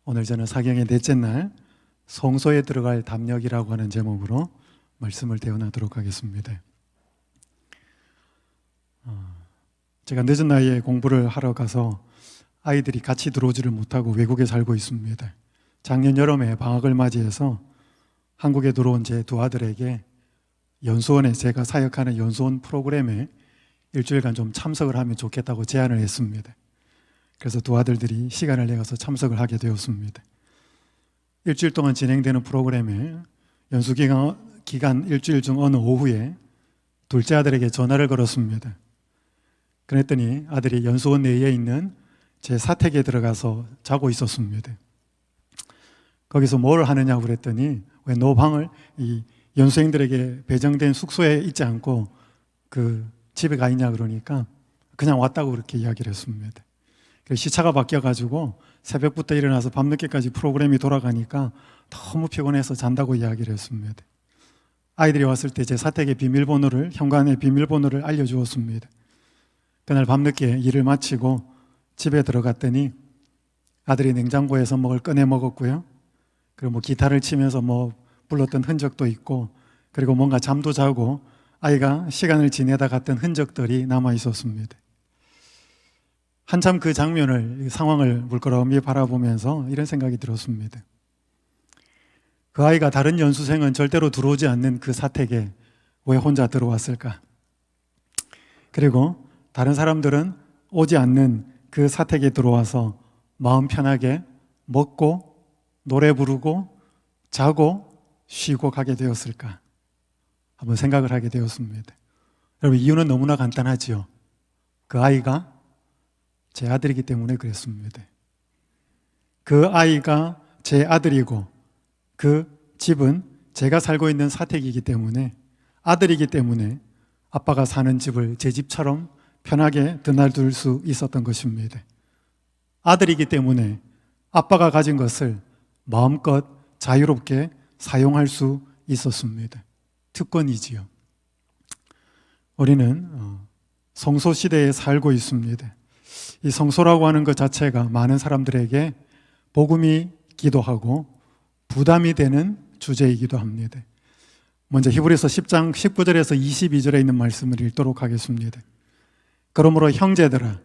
오늘 저는 사경의 넷째 날 성소에 들어갈 담력이라고 하는 제목으로 말씀을 대언하도록 하겠습니다. 제가 늦은 나이에 공부를 하러 가서 아이들이 같이 들어오지를 못하고 외국에 살고 있습니다. 작년 여름에 방학을 맞이해서 한국에 들어온 제 두 아들에게 연수원에 제가 사역하는 연수원 프로그램에 일주일간 좀 참석을 하면 좋겠다고 제안을 했습니다. 그래서 두 아들들이 시간을 내서 참석을 하게 되었습니다. 일주일 동안 진행되는 프로그램에 연수기간 일주일 중 어느 오후에 둘째 아들에게 전화를 걸었습니다. 그랬더니 아들이 연수원 내에 있는 제 사택에 들어가서 자고 있었습니다. 거기서 뭘 하느냐고 그랬더니 왜 너 방을 이 연수생들에게 배정된 숙소에 있지 않고 그 집에 가 있냐 그러니까 그냥 왔다고 그렇게 이야기를 했습니다. 시차가 바뀌어가지고 새벽부터 일어나서 밤늦게까지 프로그램이 돌아가니까 너무 피곤해서 잔다고 이야기를 했습니다. 아이들이 왔을 때 제 사택의 비밀번호를, 현관의 비밀번호를 알려주었습니다. 그날 밤늦게 일을 마치고 집에 들어갔더니 아들이 냉장고에서 먹을 꺼내 먹었고요. 그리고 기타를 치면서 불렀던 흔적도 있고, 그리고 뭔가 잠도 자고 아이가 시간을 지내다 갔던 흔적들이 남아 있었습니다. 한참 그 장면을, 상황을 물끄러미 바라보면서 이런 생각이 들었습니다. 그 아이가 다른 연수생은 절대로 들어오지 않는 그 사택에 왜 혼자 들어왔을까? 그리고 다른 사람들은 오지 않는 그 사택에 들어와서 마음 편하게 먹고 노래 부르고 자고 쉬고 가게 되었을까? 한번 생각을 하게 되었습니다. 여러분, 이유는 너무나 간단하지요. 그 아이가 제 아들이기 때문에 그랬습니다. 그 아이가 제 아들이고 그 집은 제가 살고 있는 사택이기 때문에, 아들이기 때문에 아빠가 사는 집을 제 집처럼 편하게 드나들 수 있었던 것입니다. 아들이기 때문에 아빠가 가진 것을 마음껏 자유롭게 사용할 수 있었습니다. 특권이지요. 우리는 성소 시대에 살고 있습니다. 이 성소라고 하는 것 자체가 많은 사람들에게 복음이기도 하고 부담이 되는 주제이기도 합니다. 먼저 히브리서 10장 19절에서 22절에 있는 말씀을 읽도록 하겠습니다. 그러므로 형제들아,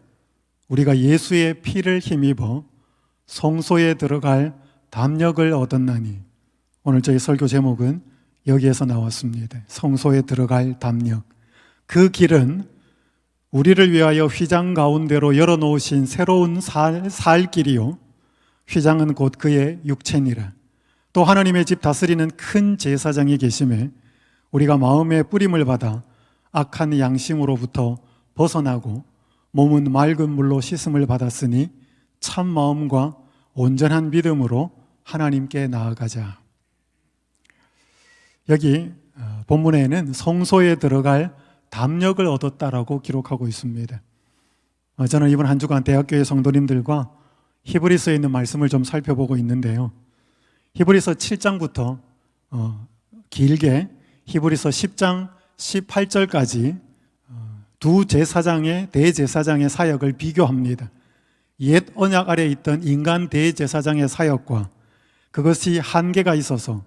우리가 예수의 피를 힘입어 성소에 들어갈 담력을 얻었나니, 오늘 저희 설교 제목은 여기에서 나왔습니다. 성소에 들어갈 담력. 그 길은 우리를 위하여 휘장 가운데로 열어놓으신 새로운 살 길이요, 휘장은 곧 그의 육체니라. 또 하나님의 집 다스리는 큰 제사장이 계심에 우리가 마음의 뿌림을 받아 악한 양심으로부터 벗어나고 몸은 맑은 물로 씻음을 받았으니 참 마음과 온전한 믿음으로 하나님께 나아가자. 여기 본문에는 성소에 들어갈 담력을 얻었다라고 기록하고 있습니다. 저는 이번 한 주간 대학교의 성도님들과 히브리서에 있는 말씀을 좀 살펴보고 있는데요. 히브리서 7장부터 길게 히브리서 10장 18절까지 두 제사장의, 대제사장의 사역을 비교합니다. 옛 언약 아래에 있던 인간 대제사장의 사역과 그것이 한계가 있어서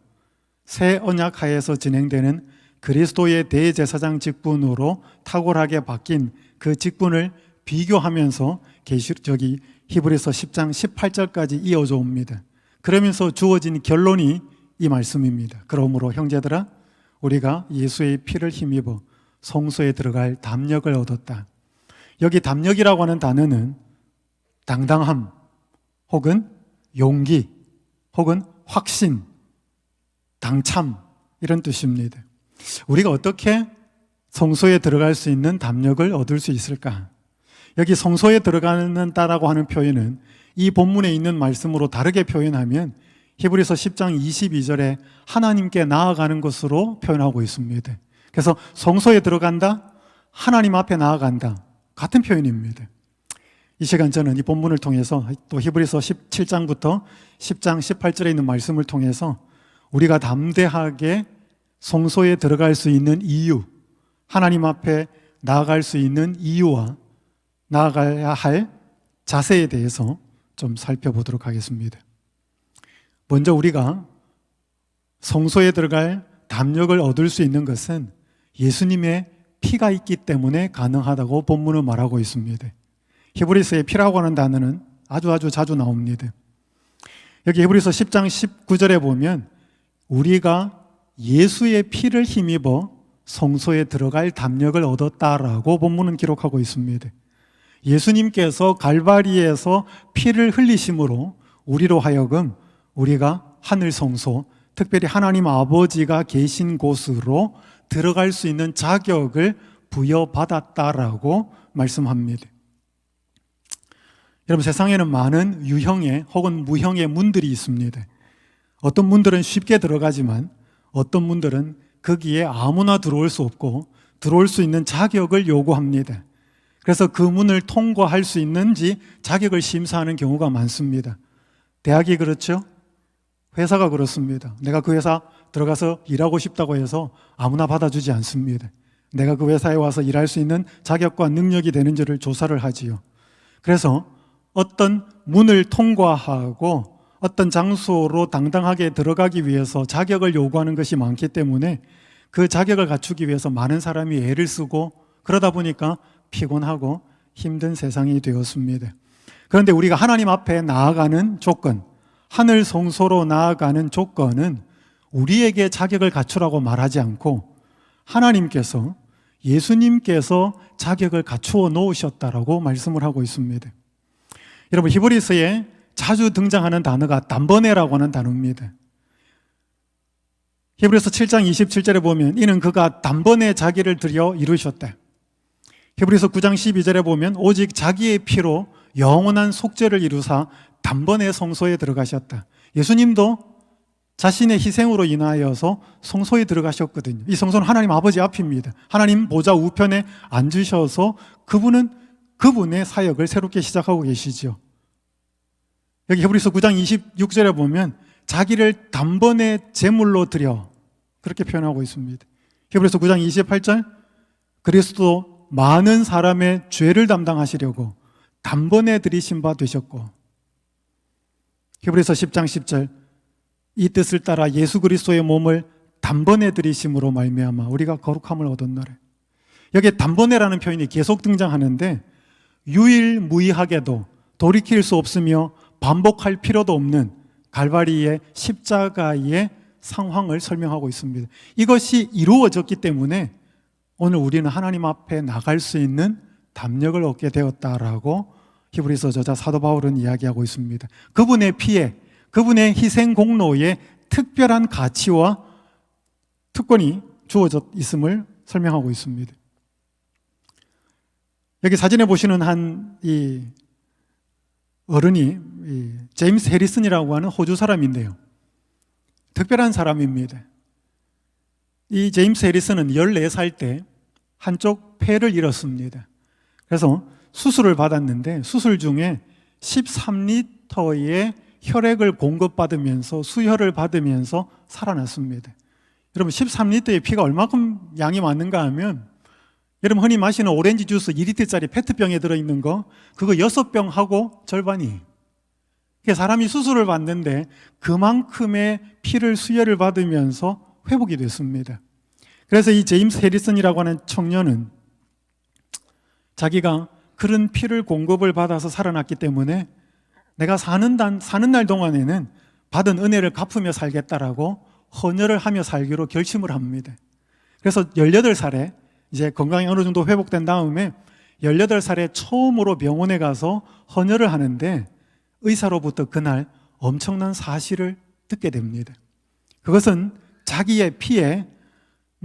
새 언약 하에서 진행되는 그리스도의 대제사장 직분으로 탁월하게 바뀐 그 직분을 비교하면서 히브리서 10장 18절까지 이어져 옵니다. 그러면서 주어진 결론이 이 말씀입니다. 그러므로 형제들아, 우리가 예수의 피를 힘입어 성소에 들어갈 담력을 얻었다. 여기 담력이라고 하는 단어는 당당함, 혹은 용기, 혹은 확신, 당참, 이런 뜻입니다. 우리가 어떻게 성소에 들어갈 수 있는 담력을 얻을 수 있을까? 여기 성소에 들어가는다라고 하는 표현은 이 본문에 있는 말씀으로 다르게 표현하면 히브리서 10장 22절에 하나님께 나아가는 것으로 표현하고 있습니다. 그래서 성소에 들어간다, 하나님 앞에 나아간다, 같은 표현입니다. 이 시간 저는 이 본문을 통해서 또 히브리서 17장부터 10장 18절에 있는 말씀을 통해서 우리가 담대하게 성소에 들어갈 수 있는 이유, 하나님 앞에 나아갈 수 있는 이유와 나아가야 할 자세에 대해서 좀 살펴보도록 하겠습니다. 먼저 우리가 성소에 들어갈 담력을 얻을 수 있는 것은 예수님의 피가 있기 때문에 가능하다고 본문은 말하고 있습니다. 히브리서에 피라고 하는 단어는 아주 자주 나옵니다. 여기 히브리서 10장 19절에 보면 우리가 예수의 피를 힘입어 성소에 들어갈 담력을 얻었다라고 본문은 기록하고 있습니다. 예수님께서 갈바리에서 피를 흘리심으로 우리로 하여금 우리가 하늘 성소, 특별히 하나님 아버지가 계신 곳으로 들어갈 수 있는 자격을 부여받았다라고 말씀합니다. 여러분, 세상에는 많은 유형의 혹은 무형의 문들이 있습니다. 어떤 문들은 쉽게 들어가지만 어떤 문들은 거기에 아무나 들어올 수 없고 들어올 수 있는 자격을 요구합니다. 그래서 그 문을 통과할 수 있는지 자격을 심사하는 경우가 많습니다. 대학이 그렇죠? 회사가 그렇습니다. 내가 그 회사 들어가서 일하고 싶다고 해서 아무나 받아주지 않습니다. 내가 그 회사에 와서 일할 수 있는 자격과 능력이 되는지를 조사를 하지요. 그래서 어떤 문을 통과하고 어떤 장소로 당당하게 들어가기 위해서 자격을 요구하는 것이 많기 때문에 그 자격을 갖추기 위해서 많은 사람이 애를 쓰고 그러다 보니까 피곤하고 힘든 세상이 되었습니다. 그런데 우리가 하나님 앞에 나아가는 조건, 하늘 성소로 나아가는 조건은 우리에게 자격을 갖추라고 말하지 않고 하나님께서, 예수님께서 자격을 갖추어 놓으셨다라고 말씀을 하고 있습니다. 여러분, 히브리서에 자주 등장하는 단어가 단번에라고 하는 단어입니다. 히브리서 7장 27절에 보면 이는 그가 단번에 자기를 들여 이루셨다. 히브리서 9장 12절에 보면 오직 자기의 피로 영원한 속죄를 이루사 단번에 성소에 들어가셨다. 예수님도 자신의 희생으로 인하여서 성소에 들어가셨거든요. 이 성소는 하나님 아버지 앞입니다. 하나님 보좌 우편에 앉으셔서 그분은 그분의 사역을 새롭게 시작하고 계시죠. 여기 히브리서 9장 26절에 보면 자기를 단번에 제물로 드려, 그렇게 표현하고 있습니다. 히브리서 9장 28절 그리스도 많은 사람의 죄를 담당하시려고 단번에 들이신 바 되셨고, 히브리서 10장 10절 이 뜻을 따라 예수 그리스도의 몸을 단번에 들이심으로 말미암아 우리가 거룩함을 얻었노라. 여기에 단번에라는 표현이 계속 등장하는데 유일무이하게도 돌이킬 수 없으며 반복할 필요도 없는 갈바리의 십자가의 상황을 설명하고 있습니다. 이것이 이루어졌기 때문에 오늘 우리는 하나님 앞에 나갈 수 있는 담력을 얻게 되었다라고 히브리서 저자 사도 바울은 이야기하고 있습니다. 그분의 피에, 그분의 희생 공로에 특별한 가치와 특권이 주어져 있음을 설명하고 있습니다. 여기 사진에 보시는 한 이 어른이 제임스 해리슨이라고 하는 호주 사람인데요. 특별한 사람입니다. 이 제임스 해리슨은 14살 때 한쪽 폐를 잃었습니다. 그래서 수술을 받았는데 수술 중에 13리터의 혈액을 공급받으면서 수혈을 받으면서 살아났습니다. 여러분, 13리터의 피가 얼마큼 양이 많은가 하면 여러분 흔히 마시는 오렌지 주스 2리터짜리 페트병에 들어있는 거 그거 6병하고 절반이. 사람이 수술을 받는데 그만큼의 피를 수혈을 받으면서 회복이 됐습니다. 그래서 이 제임스 해리슨이라고 하는 청년은 자기가 그런 피를 공급을 받아서 살아났기 때문에 내가 사는 날 동안에는 받은 은혜를 갚으며 살겠다라고 헌혈을 하며 살기로 결심을 합니다. 그래서 18살에 이제 건강이 어느 정도 회복된 다음에 18살에 처음으로 병원에 가서 헌혈을 하는데 의사로부터 그날 엄청난 사실을 듣게 됩니다. 그것은 자기의 피에,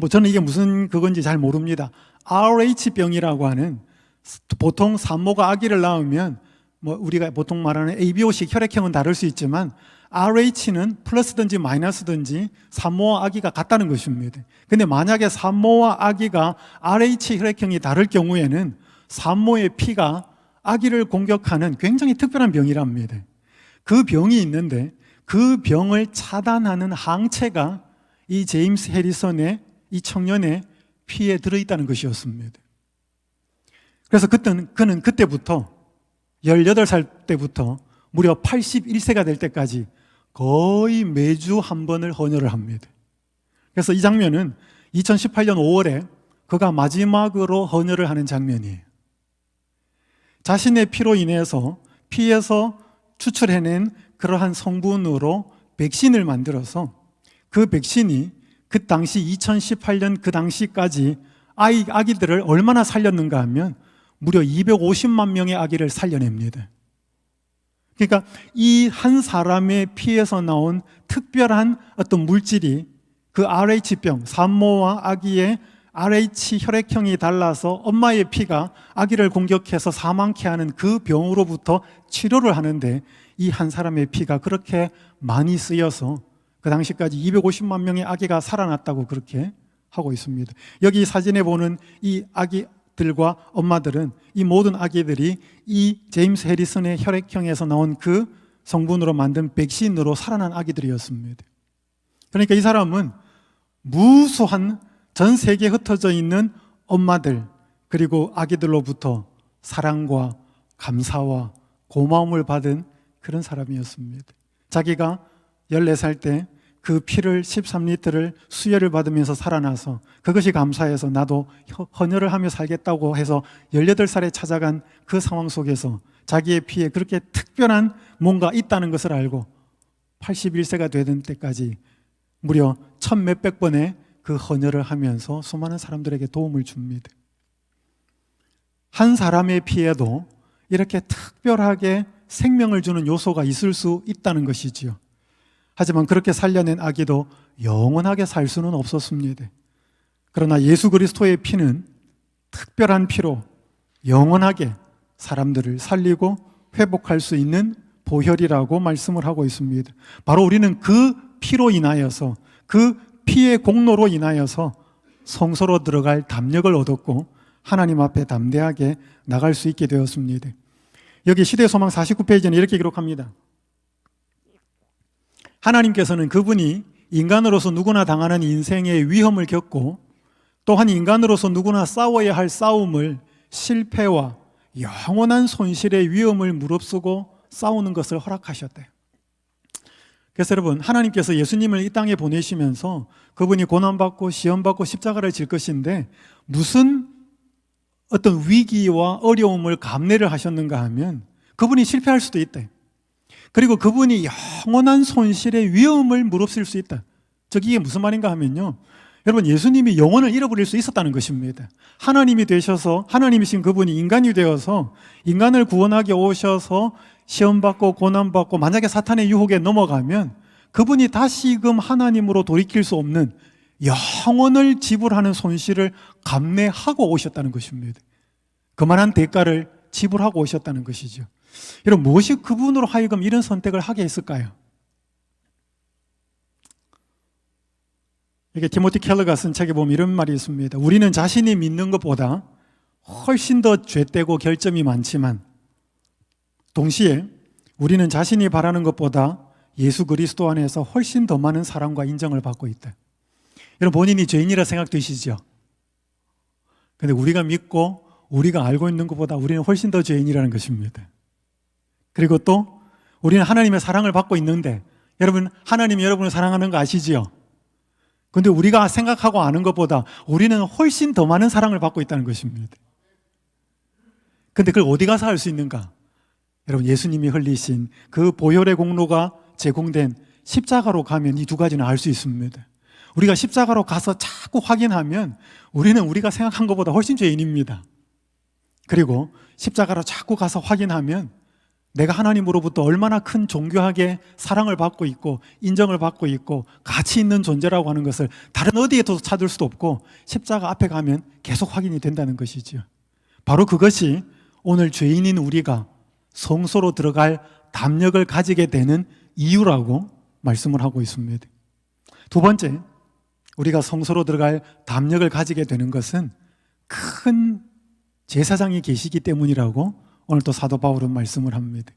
저는 이게 무슨 그건지 잘 모릅니다. RH병이라고 하는, 보통 산모가 아기를 낳으면 우리가 보통 말하는 ABO식 혈액형은 다를 수 있지만 RH는 플러스든지 마이너스든지 산모와 아기가 같다는 것입니다. 근데 만약에 산모와 아기가 RH 혈액형이 다를 경우에는 산모의 피가 아기를 공격하는 굉장히 특별한 병이랍니다. 그 병이 있는데 그 병을 차단하는 항체가 이 제임스 해리슨의 이 청년의 피에 들어있다는 것이었습니다. 그래서 그는 그때부터 18살 때부터 무려 81세가 될 때까지 거의 매주 한 번을 헌혈을 합니다. 그래서 이 장면은 2018년 5월에 그가 마지막으로 헌혈을 하는 장면이에요. 자신의 피로 인해서 피에서 추출해낸 그러한 성분으로 백신을 만들어서 그 백신이 그 당시 2018년 그 당시까지 아기들을 얼마나 살렸는가 하면 무려 250만 명의 아기를 살려냅니다. 그러니까 이 한 사람의 피에서 나온 특별한 어떤 물질이 그 RH병, 산모와 아기의 RH 혈액형이 달라서 엄마의 피가 아기를 공격해서 사망케 하는 그 병으로부터 치료를 하는데 이 한 사람의 피가 그렇게 많이 쓰여서 그 당시까지 250만 명의 아기가 살아났다고 그렇게 하고 있습니다. 여기 사진에 보는 이 아기들과 엄마들은 이 모든 아기들이 이 제임스 해리슨의 혈액형에서 나온 그 성분으로 만든 백신으로 살아난 아기들이었습니다. 그러니까 이 사람은 무수한 전 세계에 흩어져 있는 엄마들 그리고 아기들로부터 사랑과 감사와 고마움을 받은 그런 사람이었습니다. 자기가 14살 때 그 피를 13리터를 수혈을 받으면서 살아나서 그것이 감사해서 나도 헌혈을 하며 살겠다고 해서 18살에 찾아간 그 상황 속에서 자기의 피에 그렇게 특별한 뭔가 있다는 것을 알고 81세가 되던 때까지 무려 1000몇백 번의 그 헌혈을 하면서 수많은 사람들에게 도움을 줍니다. 한 사람의 피에도 이렇게 특별하게 생명을 주는 요소가 있을 수 있다는 것이지요. 하지만 그렇게 살려낸 아기도 영원하게 살 수는 없었습니다. 그러나 예수 그리스도의 피는 특별한 피로 영원하게 사람들을 살리고 회복할 수 있는 보혈이라고 말씀을 하고 있습니다. 바로 우리는 그 피로 인하여서 그 피의 공로로 인하여서 성소로 들어갈 담력을 얻었고 하나님 앞에 담대하게 나갈 수 있게 되었습니다. 여기 시대의 소망 49페이지는 이렇게 기록합니다. 하나님께서는 그분이 인간으로서 누구나 당하는 인생의 위험을 겪고 또한 인간으로서 누구나 싸워야 할 싸움을 실패와 영원한 손실의 위험을 무릅쓰고 싸우는 것을 허락하셨대요. 그래서 여러분, 하나님께서 예수님을 이 땅에 보내시면서 그분이 고난받고 시험받고 십자가를 질 것인데 무슨 어떤 위기와 어려움을 감내를 하셨는가 하면 그분이 실패할 수도 있대. 그리고 그분이 영원한 손실의 위험을 무릅쓸 수 있다. 즉 이게 무슨 말인가 하면요, 여러분, 예수님이 영혼을 잃어버릴 수 있었다는 것입니다. 하나님이 되셔서 하나님이신 그분이 인간이 되어서 인간을 구원하게 오셔서 시험받고 고난받고 만약에 사탄의 유혹에 넘어가면 그분이 다시금 하나님으로 돌이킬 수 없는 영혼을 지불하는 손실을 감내하고 오셨다는 것입니다. 그만한 대가를 지불하고 오셨다는 것이죠. 여러분, 무엇이 그분으로 하여금 이런 선택을 하게 했을까요? 이게 티모티 켈러가 쓴 책에 보면 이런 말이 있습니다. 우리는 자신이 믿는 것보다 훨씬 더 죄되고 결점이 많지만 동시에 우리는 자신이 바라는 것보다 예수 그리스도 안에서 훨씬 더 많은 사랑과 인정을 받고 있다. 여러분, 본인이 죄인이라 생각되시죠? 근데 우리가 믿고 우리가 알고 있는 것보다 우리는 훨씬 더 죄인이라는 것입니다. 그리고 또 우리는 하나님의 사랑을 받고 있는데, 여러분, 하나님이 여러분을 사랑하는 거 아시지요? 근데 우리가 생각하고 아는 것보다 우리는 훨씬 더 많은 사랑을 받고 있다는 것입니다. 근데 그걸 어디 가서 할 수 있는가? 여러분, 예수님이 흘리신 그 보혈의 공로가 제공된 십자가로 가면 이 두 가지는 알 수 있습니다. 우리가 십자가로 가서 자꾸 확인하면 우리는 우리가 생각한 것보다 훨씬 죄인입니다. 그리고 십자가로 자꾸 가서 확인하면 내가 하나님으로부터 얼마나 큰 존귀하게 사랑을 받고 있고 인정을 받고 있고 가치 있는 존재라고 하는 것을 다른 어디에도 찾을 수도 없고 십자가 앞에 가면 계속 확인이 된다는 것이죠. 바로 그것이 오늘 죄인인 우리가 성소로 들어갈 담력을 가지게 되는 이유라고 말씀을 하고 있습니다. 두 번째, 우리가 성소로 들어갈 담력을 가지게 되는 것은 큰 제사장이 계시기 때문이라고 오늘 또 사도 바울은 말씀을 합니다.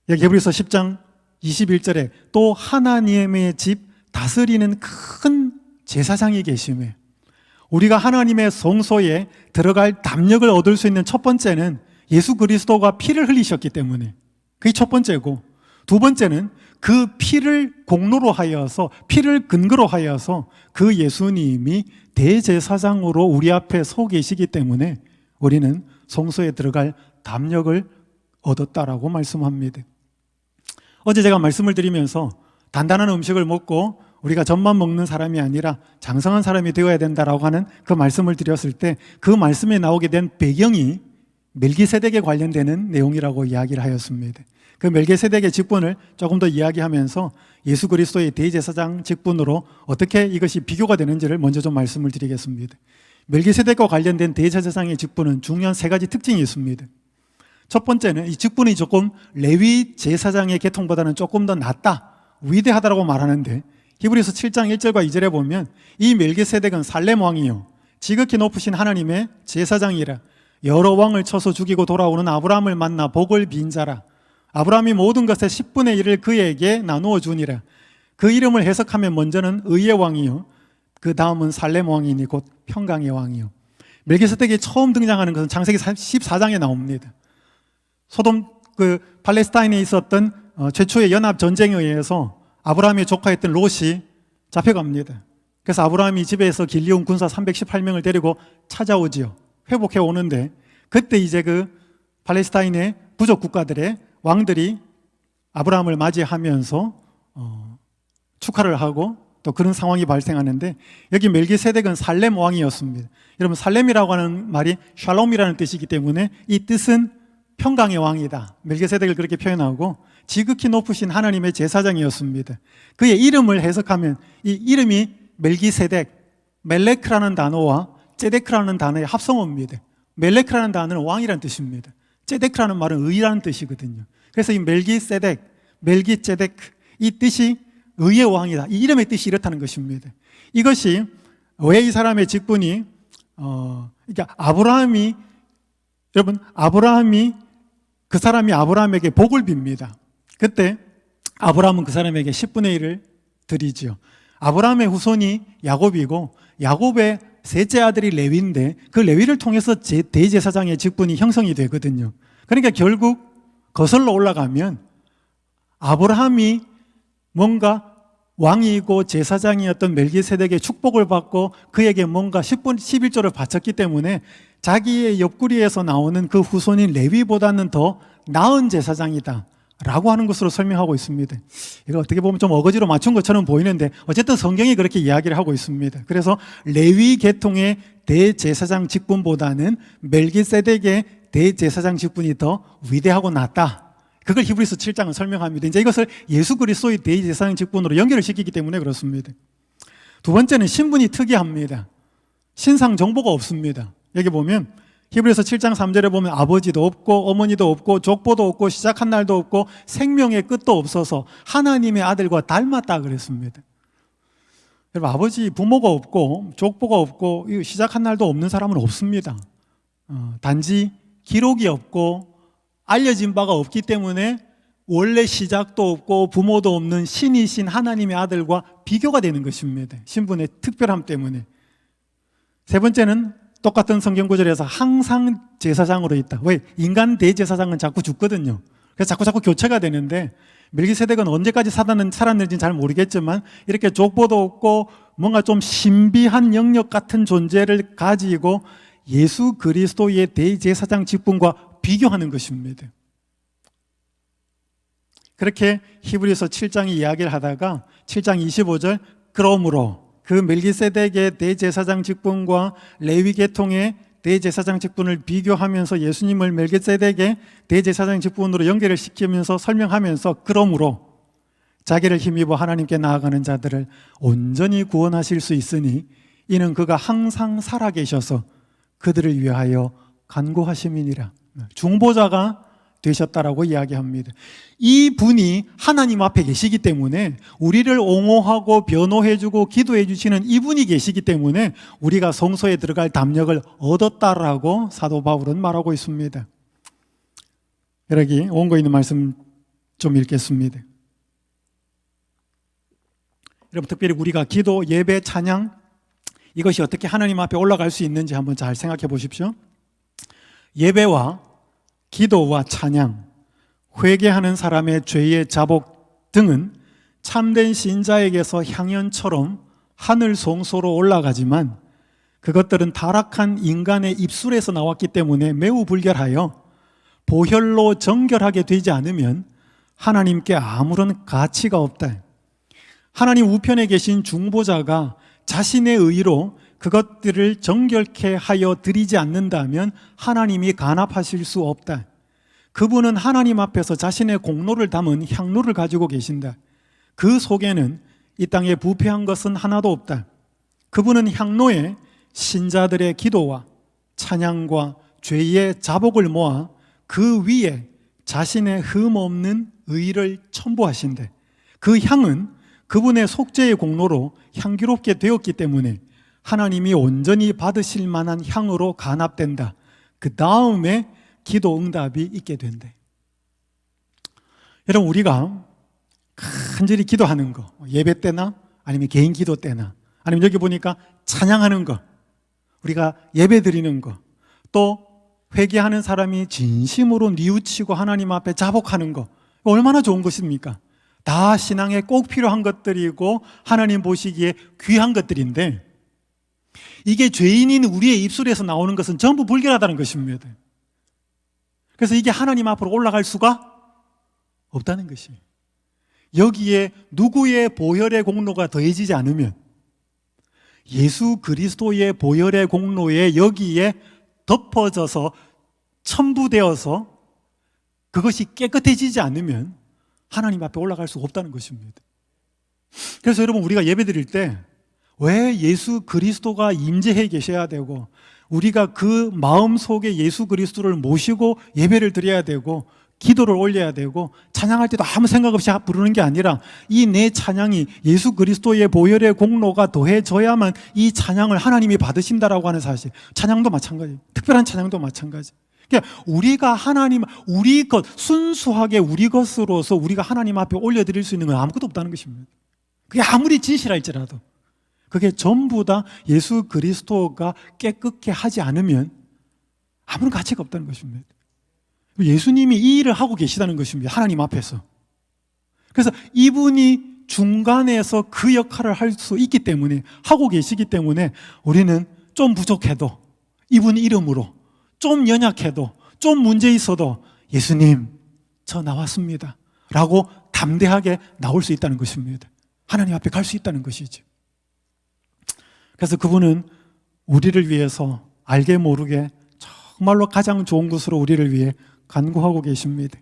여기 히브리서 10장 21절에 또 하나님의 집 다스리는 큰 제사장이 계시며, 우리가 하나님의 성소에 들어갈 담력을 얻을 수 있는 첫 번째는 예수 그리스도가 피를 흘리셨기 때문에 그게 첫 번째고, 두 번째는 그 피를 공로로 하여서, 피를 근거로 하여서 그 예수님이 대제사장으로 우리 앞에 서 계시기 때문에 우리는 성소에 들어갈 담력을 얻었다라고 말씀합니다. 어제 제가 말씀을 드리면서 단단한 음식을 먹고 우리가 젖만 먹는 사람이 아니라 장성한 사람이 되어야 된다라고 하는 그 말씀을 드렸을 때 그 말씀에 나오게 된 배경이 멜기세덱에 관련되는 내용이라고 이야기를 하였습니다. 그 멜기세덱의 직분을 조금 더 이야기하면서 예수 그리스도의 대제사장 직분으로 어떻게 이것이 비교가 되는지를 먼저 좀 말씀을 드리겠습니다. 멜기세덱과 관련된 대제사장의 직분은 중요한 세 가지 특징이 있습니다. 첫 번째는 이 직분이 조금 레위 제사장의 계통보다는 조금 더 낫다, 위대하다라고 말하는데, 히브리서 7장 1절과 2절에 보면 이 멜기세덱은 살렘 왕이요 지극히 높으신 하나님의 제사장이라, 여러 왕을 쳐서 죽이고 돌아오는 아브라함을 만나 복을 빈 자라, 아브라함이 모든 것의 10분의 1을 그에게 나누어 주니라. 그 이름을 해석하면 먼저는 의의 왕이요 그 다음은 살렘 왕이니 곧 평강의 왕이요. 멜기세덱이 처음 등장하는 것은 창세기 14장에 나옵니다. 소돔, 팔레스타인에 있었던 최초의 연합 전쟁에 의해서 아브라함의 조카였던 롯이 잡혀갑니다. 그래서 아브라함이 집에서 길리온 군사 318명을 데리고 찾아오지요. 회복해 오는데, 그때 이제 그 팔레스타인의 부족 국가들의 왕들이 아브라함을 맞이하면서 축하를 하고 또 그런 상황이 발생하는데, 여기 멜기세덱은 살렘 왕이었습니다. 여러분, 살렘이라고 하는 말이 샬롬이라는 뜻이기 때문에 이 뜻은 평강의 왕이다, 멜기세덱을 그렇게 표현하고 지극히 높으신 하나님의 제사장이었습니다. 그의 이름을 해석하면 이 이름이 멜기세덱, 멜레크라는 단어와 제데크라는 단어의 합성어입니다. 멜레크라는 단어는 왕이라는 뜻입니다. 제데크라는 말은 의라는 뜻이거든요. 그래서 이 멜기세덱, 멜기제데크, 이 뜻이 의의 왕이다, 이 이름의 뜻이 이렇다는 것입니다. 이것이 왜 이 사람의 직분이 그러니까 아브라함이 그 사람이 아브라함에게 복을 빕니다. 그때 아브라함은 그 사람에게 10분의 1을 드리지요. 아브라함의 후손이 야곱이고 야곱의 셋째 아들이 레위인데 그 레위를 통해서 대제사장의 직분이 형성이 되거든요. 그러니까 결국 거슬러 올라가면 아브라함이 뭔가 왕이고 제사장이었던 멜기세덱의 축복을 받고 그에게 뭔가 10분 11조를 바쳤기 때문에 자기의 옆구리에서 나오는 그 후손인 레위보다는 더 나은 제사장이다 라고 하는 것으로 설명하고 있습니다. 이거 어떻게 보면 좀 어거지로 맞춘 것처럼 보이는데 어쨌든 성경이 그렇게 이야기를 하고 있습니다. 그래서 레위 계통의 대제사장 직분보다는 멜기세덱의 대제사장 직분이 더 위대하고 낫다, 그걸 히브리서 7장은 설명합니다. 이제 이것을 예수 그리스도의 대제사장 직분으로 연결을 시키기 때문에 그렇습니다. 두 번째는 신분이 특이합니다. 신상 정보가 없습니다. 여기 보면 히브리서 7장 3절에 보면 아버지도 없고 어머니도 없고 족보도 없고 시작한 날도 없고 생명의 끝도 없어서 하나님의 아들과 닮았다 그랬습니다. 여러분, 아버지, 부모가 없고 족보가 없고 시작한 날도 없는 사람은 없습니다. 단지 기록이 없고 알려진 바가 없기 때문에 원래 시작도 없고 부모도 없는 신이신 하나님의 아들과 비교가 되는 것입니다. 신분의 특별함 때문에. 세 번째는 똑같은 성경 구절에서 항상 제사장으로 있다. 왜? 인간 대제사장은 자꾸 죽거든요. 그래서 자꾸 교체가 되는데 멜기세덱은 언제까지 살았는지는 잘 모르겠지만 이렇게 족보도 없고 뭔가 좀 신비한 영역 같은 존재를 가지고 예수 그리스도의 대제사장 직분과 비교하는 것입니다. 그렇게 히브리서 7장이 이야기를 하다가 7장 25절, 그러므로 그 멜기세덱의 대제사장 직분과 레위 계통의 대제사장 직분을 비교하면서 예수님을 멜기세덱의 대제사장 직분으로 연결을 시키면서 설명하면서, 그러므로 자기를 힘입어 하나님께 나아가는 자들을 온전히 구원하실 수 있으니 이는 그가 항상 살아계셔서 그들을 위하여 간구하심이니라. 중보자가 되셨다라고 이야기합니다. 이 분이 하나님 앞에 계시기 때문에 우리를 옹호하고 변호해주고 기도해 주시는 이분이 계시기 때문에 우리가 성소에 들어갈 담력을 얻었다라고 사도 바울은 말하고 있습니다. 여기 원고 있는 말씀 좀 읽겠습니다. 여러분, 특별히 우리가 기도, 예배, 찬양, 이것이 어떻게 하나님 앞에 올라갈 수 있는지 한번 잘 생각해 보십시오. 예배와 기도와 찬양, 회개하는 사람의 죄의 자복 등은 참된 신자에게서 향연처럼 하늘 성소로 올라가지만 그것들은 타락한 인간의 입술에서 나왔기 때문에 매우 불결하여 보혈로 정결하게 되지 않으면 하나님께 아무런 가치가 없다. 하나님 우편에 계신 중보자가 자신의 의로 그것들을 정결케 하여 드리지 않는다면 하나님이 간합하실 수 없다. 그분은 하나님 앞에서 자신의 공로를 담은 향로를 가지고 계신다. 그 속에는 이 땅에 부패한 것은 하나도 없다. 그분은 향로에 신자들의 기도와 찬양과 죄의 자복을 모아 그 위에 자신의 흠없는 의를 첨부하신대. 그 향은 그분의 속죄의 공로로 향기롭게 되었기 때문에 하나님이 온전히 받으실 만한 향으로 간합된다. 그 다음에 기도 응답이 있게 된대. 여러분, 우리가 간절히 기도하는 거, 예배 때나 아니면 개인 기도 때나 아니면 여기 보니까 찬양하는 거, 우리가 예배 드리는 거, 또 회개하는 사람이 진심으로 뉘우치고 하나님 앞에 자복하는 거, 얼마나 좋은 것입니까? 다 신앙에 꼭 필요한 것들이고 하나님 보시기에 귀한 것들인데, 이게 죄인인 우리의 입술에서 나오는 것은 전부 불결하다는 것입니다. 그래서 이게 하나님 앞으로 올라갈 수가 없다는 것이에요. 여기에 누구의 보혈의 공로가 더해지지 않으면, 예수 그리스도의 보혈의 공로에 여기에 덮어져서 첨부되어서 그것이 깨끗해지지 않으면 하나님 앞에 올라갈 수가 없다는 것입니다. 그래서 여러분, 우리가 예배 드릴 때 왜 예수 그리스도가 임재해 계셔야 되고 우리가 그 마음속에 예수 그리스도를 모시고 예배를 드려야 되고 기도를 올려야 되고 찬양할 때도 아무 생각 없이 부르는 게 아니라 이 내 찬양이 예수 그리스도의 보혈의 공로가 더해져야만 이 찬양을 하나님이 받으신다라고 하는 사실. 찬양도 마찬가지, 특별한 찬양도 마찬가지. 그러니까 우리가 하나님, 우리 것, 순수하게 우리 것으로서 우리가 하나님 앞에 올려드릴 수 있는 건 아무것도 없다는 것입니다. 그게 아무리 진실할지라도 그게 전부 다 예수 그리스도가 깨끗게 하지 않으면 아무런 가치가 없다는 것입니다. 예수님이 이 일을 하고 계시다는 것입니다. 하나님 앞에서. 그래서 이분이 중간에서 그 역할을 할 수 있기 때문에, 하고 계시기 때문에 우리는 좀 부족해도 이분 이름으로, 좀 연약해도, 좀 문제 있어도 예수님, 저 나왔습니다 라고 담대하게 나올 수 있다는 것입니다. 하나님 앞에 갈 수 있다는 것이죠. 그래서 그분은 우리를 위해서 알게 모르게 정말로 가장 좋은 곳으로 우리를 위해 간구하고 계십니다.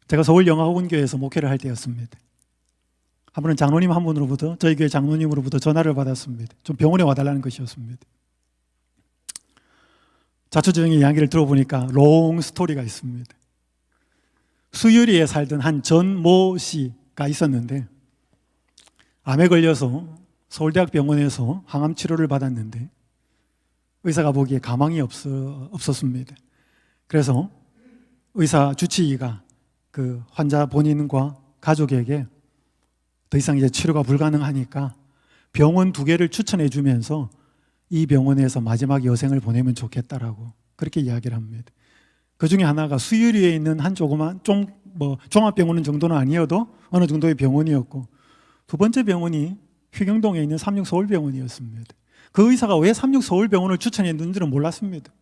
제가 서울영화학원교회에서 목회를 할 때였습니다. 한 번은 장로님 한 분으로부터, 저희 교회 장로님으로부터 전화를 받았습니다. 좀 병원에 와달라는 것이었습니다. 자초지종의 이야기를 들어보니까 롱 스토리가 있습니다. 수유리에 살던 한 전모 씨가 있었는데 암에 걸려서 서울대학병원에서 항암 치료를 받았는데 의사가 보기에 가망이 없었습니다. 그래서 의사 주치의가 그 환자 본인과 가족에게 더 이상 이제 치료가 불가능하니까 병원 2개를 추천해 주면서 이 병원에서 마지막 여생을 보내면 좋겠다라고 그렇게 이야기를 합니다. 그 중에 하나가 수유리에 있는 한 조그만 종합병원 정도는 아니어도 어느 정도의 병원이었고, 두 번째 병원이 휘경동에 있는 삼육서울병원이었습니다. 그 의사가 왜 삼육서울병원을 추천했는지는 몰랐습니다.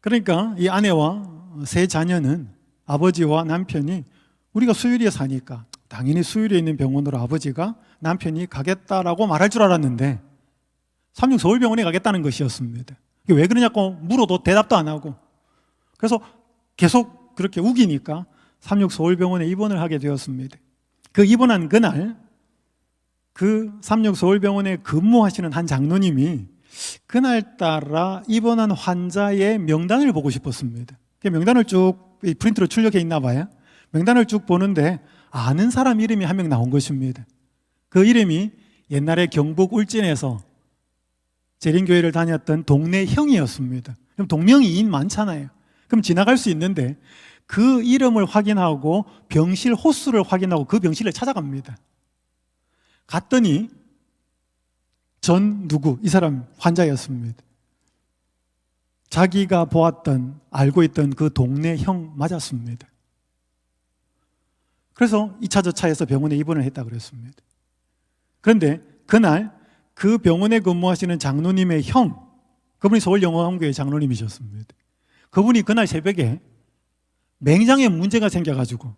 그러니까 이 아내와 3 자녀는 아버지와 남편이 우리가 수유리에 사니까 당연히 수유리에 있는 병원으로 아버지가 남편이 가겠다라고 말할 줄 알았는데 삼육서울병원에 가겠다는 것이었습니다. 왜 그러냐고 물어도 대답도 안 하고, 그래서 계속 그렇게 우기니까 삼육서울병원에 입원을 하게 되었습니다. 그 입원한 그날 그 삼육서울병원에 근무하시는 한 장로님이 그날따라 입원한 환자의 명단을 보고 싶었습니다. 명단을 쭉 프린트로 출력해 있나 봐요. 명단을 쭉 보는데 아는 사람 이름이 한 명 나온 것입니다. 그 이름이 옛날에 경북 울진에서 재림교회를 다녔던 동네 형이었습니다. 그럼 동명이인 많잖아요. 그럼 지나갈 수 있는데 그 이름을 확인하고 병실 호수를 확인하고 그 병실을 찾아갑니다. 갔더니 전 누구, 이 사람 환자였습니다. 자기가 보았던, 알고 있던 그 동네 형 맞았습니다. 그래서 2차 저차에서 병원에 입원을 했다 그랬습니다. 그런데 그날 그 병원에 근무하시는 장로님의 형, 그분이 서울영어학원교회 장로님이셨습니다. 그분이 그날 새벽에 맹장에 문제가 생겨가지고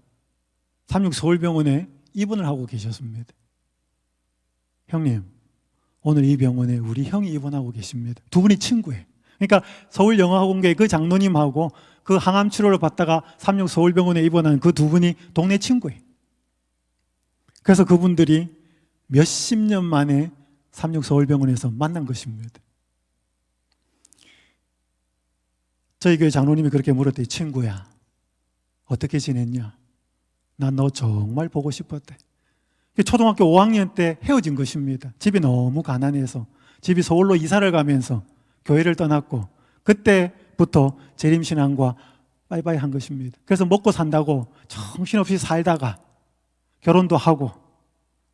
36 서울병원에 입원을 하고 계셨습니다. 형님, 오늘 이 병원에 우리 형이 입원하고 계십니다. 두 분이 친구예요. 그러니까 서울영어학원교회 그 장로님하고 그 항암 치료를 받다가 36 서울병원에 입원한 그 두 분이 동네 친구예요. 그래서 그분들이 몇십 년 만에 36 서울병원에서 만난 것입니다. 저희 교회 장로님이 그렇게 물었대요. 친구야, 어떻게 지냈냐? 난 너 정말 보고 싶었대. 초등학교 5학년 때 헤어진 것입니다. 집이 너무 가난해서 집이 서울로 이사를 가면서 교회를 떠났고 그때부터 재림신앙과 빠이빠이 한 것입니다. 그래서 먹고 산다고 정신없이 살다가 결혼도 하고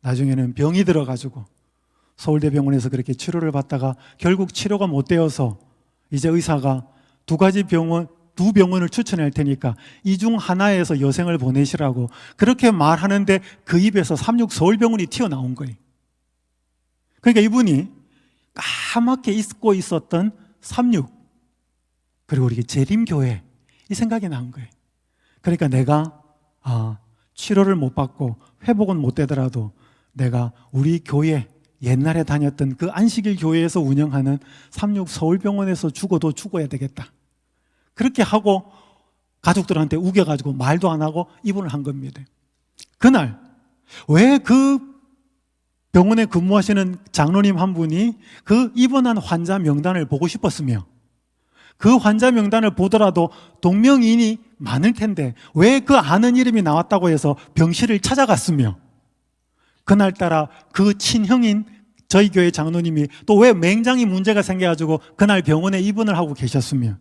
나중에는 병이 들어가지고 서울대병원에서 그렇게 치료를 받다가 결국 치료가 못 되어서 이제 의사가 두 병원을 추천할 테니까 이 중 하나에서 여생을 보내시라고 그렇게 말하는데 그 입에서 36 서울병원이 튀어나온 거예요. 그러니까 이분이 까맣게 잊고 있었던 36 그리고 우리 재림교회 이 생각이 난 거예요. 그러니까 내가 치료를 못 받고 회복은 못 되더라도 내가 우리 교회 옛날에 다녔던 그 안식일 교회에서 운영하는 36 서울병원에서 죽어도 죽어야 되겠다. 그렇게 하고 가족들한테 우겨가지고 말도 안 하고 입원을 한 겁니다. 그날 왜 그 병원에 근무하시는 장로님 한 분이 그 입원한 환자 명단을 보고 싶었으며 그 환자 명단을 보더라도 동명이인이 많을 텐데 왜 그 아는 이름이 나왔다고 해서 병실을 찾아갔으며 그날따라 그 친형인 저희 교회 장로님이 또 왜 맹장이 문제가 생겨가지고 그날 병원에 입원을 하고 계셨으며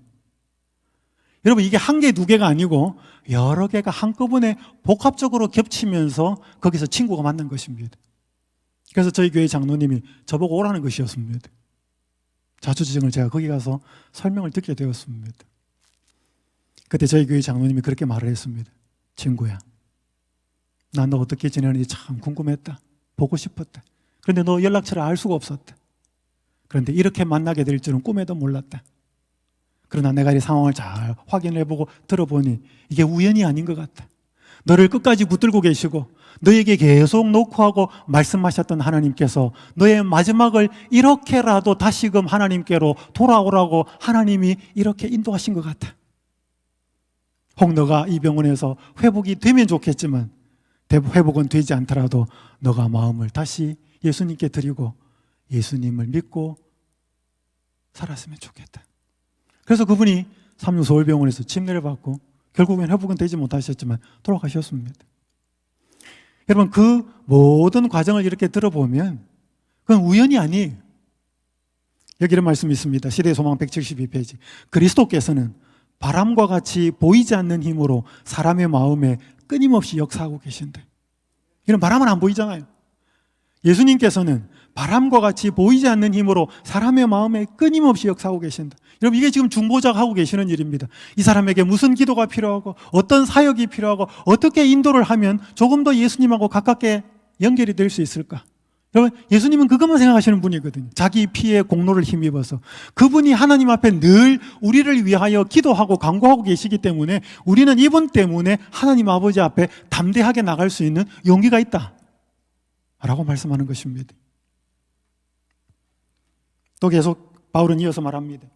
여러분 이게 한 개, 두 개가 아니고 여러 개가 한꺼번에 복합적으로 겹치면서 거기서 친구가 만난 것입니다. 그래서 저희 교회 장로님이 저보고 오라는 것이었습니다. 자초지종을 제가 거기 가서 설명을 듣게 되었습니다. 그때 저희 교회 장로님이 그렇게 말을 했습니다. 친구야, 난 너 어떻게 지내는지 참 궁금했다. 보고 싶었다. 그런데 너 연락처를 알 수가 없었다. 그런데 이렇게 만나게 될 줄은 꿈에도 몰랐다. 그러나 내가 이 상황을 잘 확인해보고 들어보니 이게 우연이 아닌 것 같다. 너를 끝까지 붙들고 계시고 너에게 계속 녹화하고 말씀하셨던 하나님께서 너의 마지막을 이렇게라도 다시금 하나님께로 돌아오라고 하나님이 이렇게 인도하신 것 같아. 혹 너가 이 병원에서 회복이 되면 좋겠지만 회복은 되지 않더라도 너가 마음을 다시 예수님께 드리고 예수님을 믿고 살았으면 좋겠다. 그래서 그분이 36 서울병원에서 침례를 받고 결국엔 회복은 되지 못하셨지만 돌아가셨습니다. 여러분 그 모든 과정을 이렇게 들어보면 그건 우연이 아니에요. 여기 이런 말씀이 있습니다. 시대의 소망 172페이지. 그리스도께서는 바람과 같이 보이지 않는 힘으로 사람의 마음에 끊임없이 역사하고 계신데 이런 바람은 안 보이잖아요. 예수님께서는 바람과 같이 보이지 않는 힘으로 사람의 마음에 끊임없이 역사하고 계신다. 여러분 이게 지금 중보자가 하고 계시는 일입니다. 이 사람에게 무슨 기도가 필요하고 어떤 사역이 필요하고 어떻게 인도를 하면 조금 더 예수님하고 가깝게 연결이 될 수 있을까? 여러분 예수님은 그것만 생각하시는 분이거든요. 자기 피의 공로를 힘입어서 그분이 하나님 앞에 늘 우리를 위하여 기도하고 간구하고 계시기 때문에 우리는 이분 때문에 하나님 아버지 앞에 담대하게 나갈 수 있는 용기가 있다 라고 말씀하는 것입니다. 또 계속 바울은 이어서 말합니다.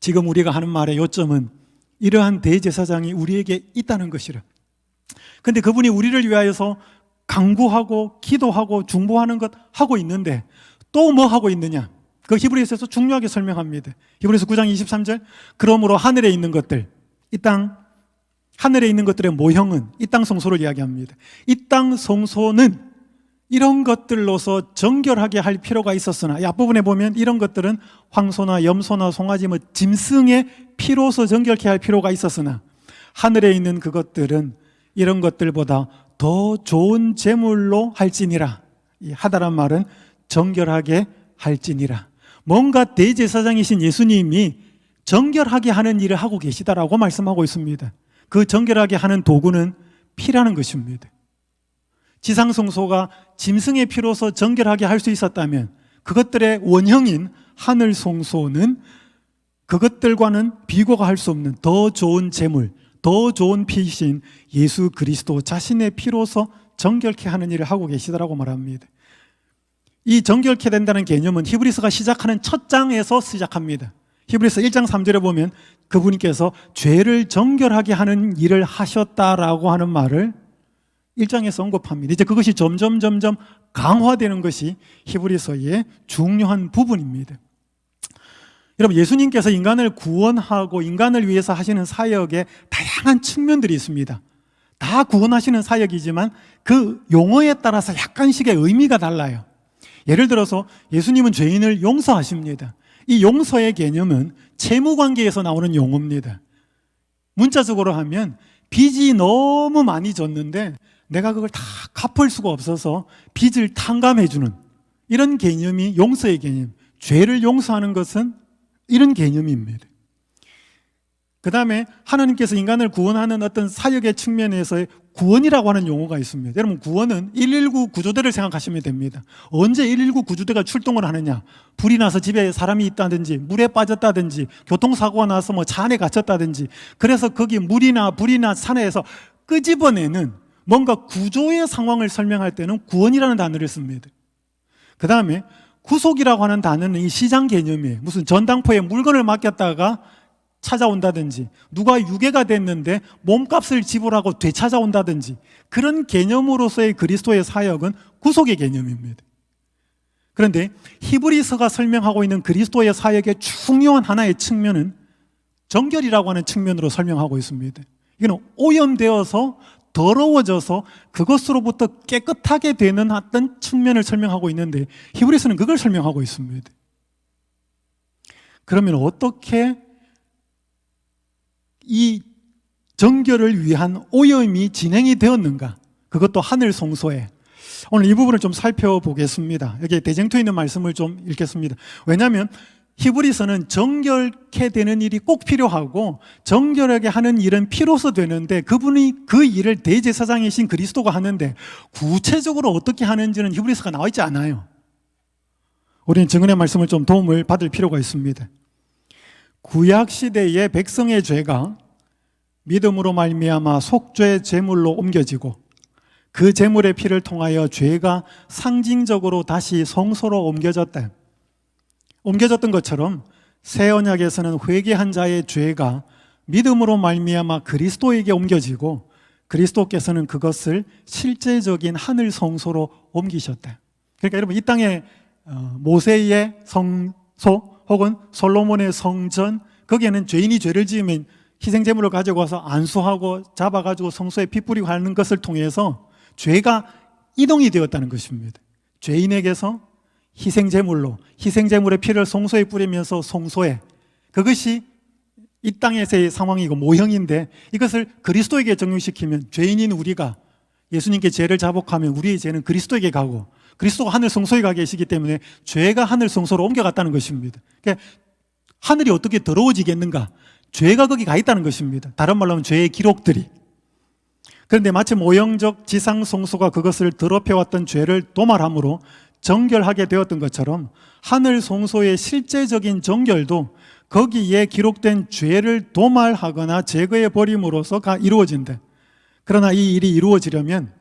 지금 우리가 하는 말의 요점은 이러한 대제사장이 우리에게 있다는 것이라. 그런데 그분이 우리를 위하여서 간구하고 기도하고 중보하는 것 하고 있는데 또 뭐 하고 있느냐? 그 히브리서에서 중요하게 설명합니다. 히브리서 9장 23절 그러므로 하늘에 있는 것들, 이 땅 하늘에 있는 것들의 모형은 이 땅 성소를 이야기합니다. 이 땅 성소는 이런 것들로서 정결하게 할 필요가 있었으나 이 앞부분에 보면 이런 것들은 황소나 염소나 송아지 짐승의 피로서 정결케 할 필요가 있었으나 하늘에 있는 그것들은 이런 것들보다 더 좋은 제물로 할지니라. 이 하다란 말은 정결하게 할지니라. 뭔가 대제사장이신 예수님이 정결하게 하는 일을 하고 계시다라고 말씀하고 있습니다. 그 정결하게 하는 도구는 피라는 것입니다. 지상성소가 짐승의 피로서 정결하게 할 수 있었다면 그것들의 원형인 하늘성소는 그것들과는 비교가 할 수 없는 더 좋은 제물, 더 좋은 피이신 예수 그리스도 자신의 피로서 정결케 하는 일을 하고 계시다라고 말합니다. 이 정결케 된다는 개념은 히브리서가 시작하는 첫 장에서 시작합니다. 히브리서 1장 3절에 보면 그분께서 죄를 정결하게 하는 일을 하셨다라고 하는 말을 1장에서 언급합니다. 이제 그것이 점점 강화되는 것이 히브리서의 중요한 부분입니다. 여러분, 예수님께서 인간을 구원하고 인간을 위해서 하시는 사역에 다양한 측면들이 있습니다. 다 구원하시는 사역이지만 그 용어에 따라서 약간씩의 의미가 달라요. 예를 들어서 예수님은 죄인을 용서하십니다. 이 용서의 개념은 채무관계에서 나오는 용어입니다. 문자적으로 하면 빚이 너무 많이 졌는데 내가 그걸 다 갚을 수가 없어서 빚을 탕감해주는 이런 개념이 용서의 개념. 죄를 용서하는 것은 이런 개념입니다. 그 다음에 하나님께서 인간을 구원하는 어떤 사역의 측면에서의 구원이라고 하는 용어가 있습니다. 여러분, 구원은 119 구조대를 생각하시면 됩니다. 언제 119 구조대가 출동을 하느냐? 불이 나서 집에 사람이 있다든지 물에 빠졌다든지 교통사고가 나서 뭐 차 안에 갇혔다든지, 그래서 거기 물이나 불이나 산에서 끄집어내는 뭔가 구조의 상황을 설명할 때는 구원이라는 단어를 씁니다. 그 다음에 구속이라고 하는 단어는 이 시장 개념이에요. 무슨 전당포에 물건을 맡겼다가 찾아온다든지, 누가 유괴가 됐는데 몸값을 지불하고 되찾아온다든지, 그런 개념으로서의 그리스도의 사역은 구속의 개념입니다. 그런데 히브리서가 설명하고 있는 그리스도의 사역의 중요한 하나의 측면은 정결이라고 하는 측면으로 설명하고 있습니다. 이거는 오염되어서 더러워져서 그것으로부터 깨끗하게 되는 어떤 측면을 설명하고 있는데 히브리서는 그걸 설명하고 있습니다. 그러면 어떻게 이 정결을 위한 오염이 진행이 되었는가? 그것도 하늘 성소에. 오늘 이 부분을 좀 살펴보겠습니다. 여기 대쟁투에 있는 말씀을 좀 읽겠습니다. 왜냐하면 히브리서는 정결케 되는 일이 꼭 필요하고 정결하게 하는 일은 피로서 되는데 그분이 그 일을 대제사장이신 그리스도가 하는데 구체적으로 어떻게 하는지는 히브리서가 나와 있지 않아요. 우리는 증언의 말씀을 좀 도움을 받을 필요가 있습니다. 구약시대의 백성의 죄가 믿음으로 말미암아 속죄 제물로 옮겨지고 그 제물의 피를 통하여 죄가 상징적으로 다시 성소로 옮겨졌던 것처럼 새 언약에서는 회개한 자의 죄가 믿음으로 말미암아 그리스도에게 옮겨지고 그리스도께서는 그것을 실제적인 하늘 성소로 옮기셨다. 그러니까 여러분, 이 땅에 모세의 성소 혹은 솔로몬의 성전, 거기에는 죄인이 죄를 지으면 희생제물을 가져가서 안수하고 잡아가지고 성소에 피 뿌리고 하는 것을 통해서 죄가 이동이 되었다는 것입니다. 죄인에게서 희생제물의 피를 성소에 뿌리면서 성소에, 그것이 이 땅에서의 상황이고 모형인데 이것을 그리스도에게 적용시키면 죄인인 우리가 예수님께 죄를 자복하면 우리의 죄는 그리스도에게 가고 그리스도가 하늘 성소에 가 계시기 때문에 죄가 하늘 성소로 옮겨갔다는 것입니다. 그러니까 하늘이 어떻게 더러워지겠는가? 죄가 거기 가 있다는 것입니다. 다른 말로 하면 죄의 기록들이. 그런데 마치 모형적 지상 성소가 그것을 더럽혀왔던 죄를 도말함으로 정결하게 되었던 것처럼 하늘 성소의 실제적인 정결도 거기에 기록된 죄를 도말하거나 제거해 버림으로써 이루어진다. 그러나 이 일이 이루어지려면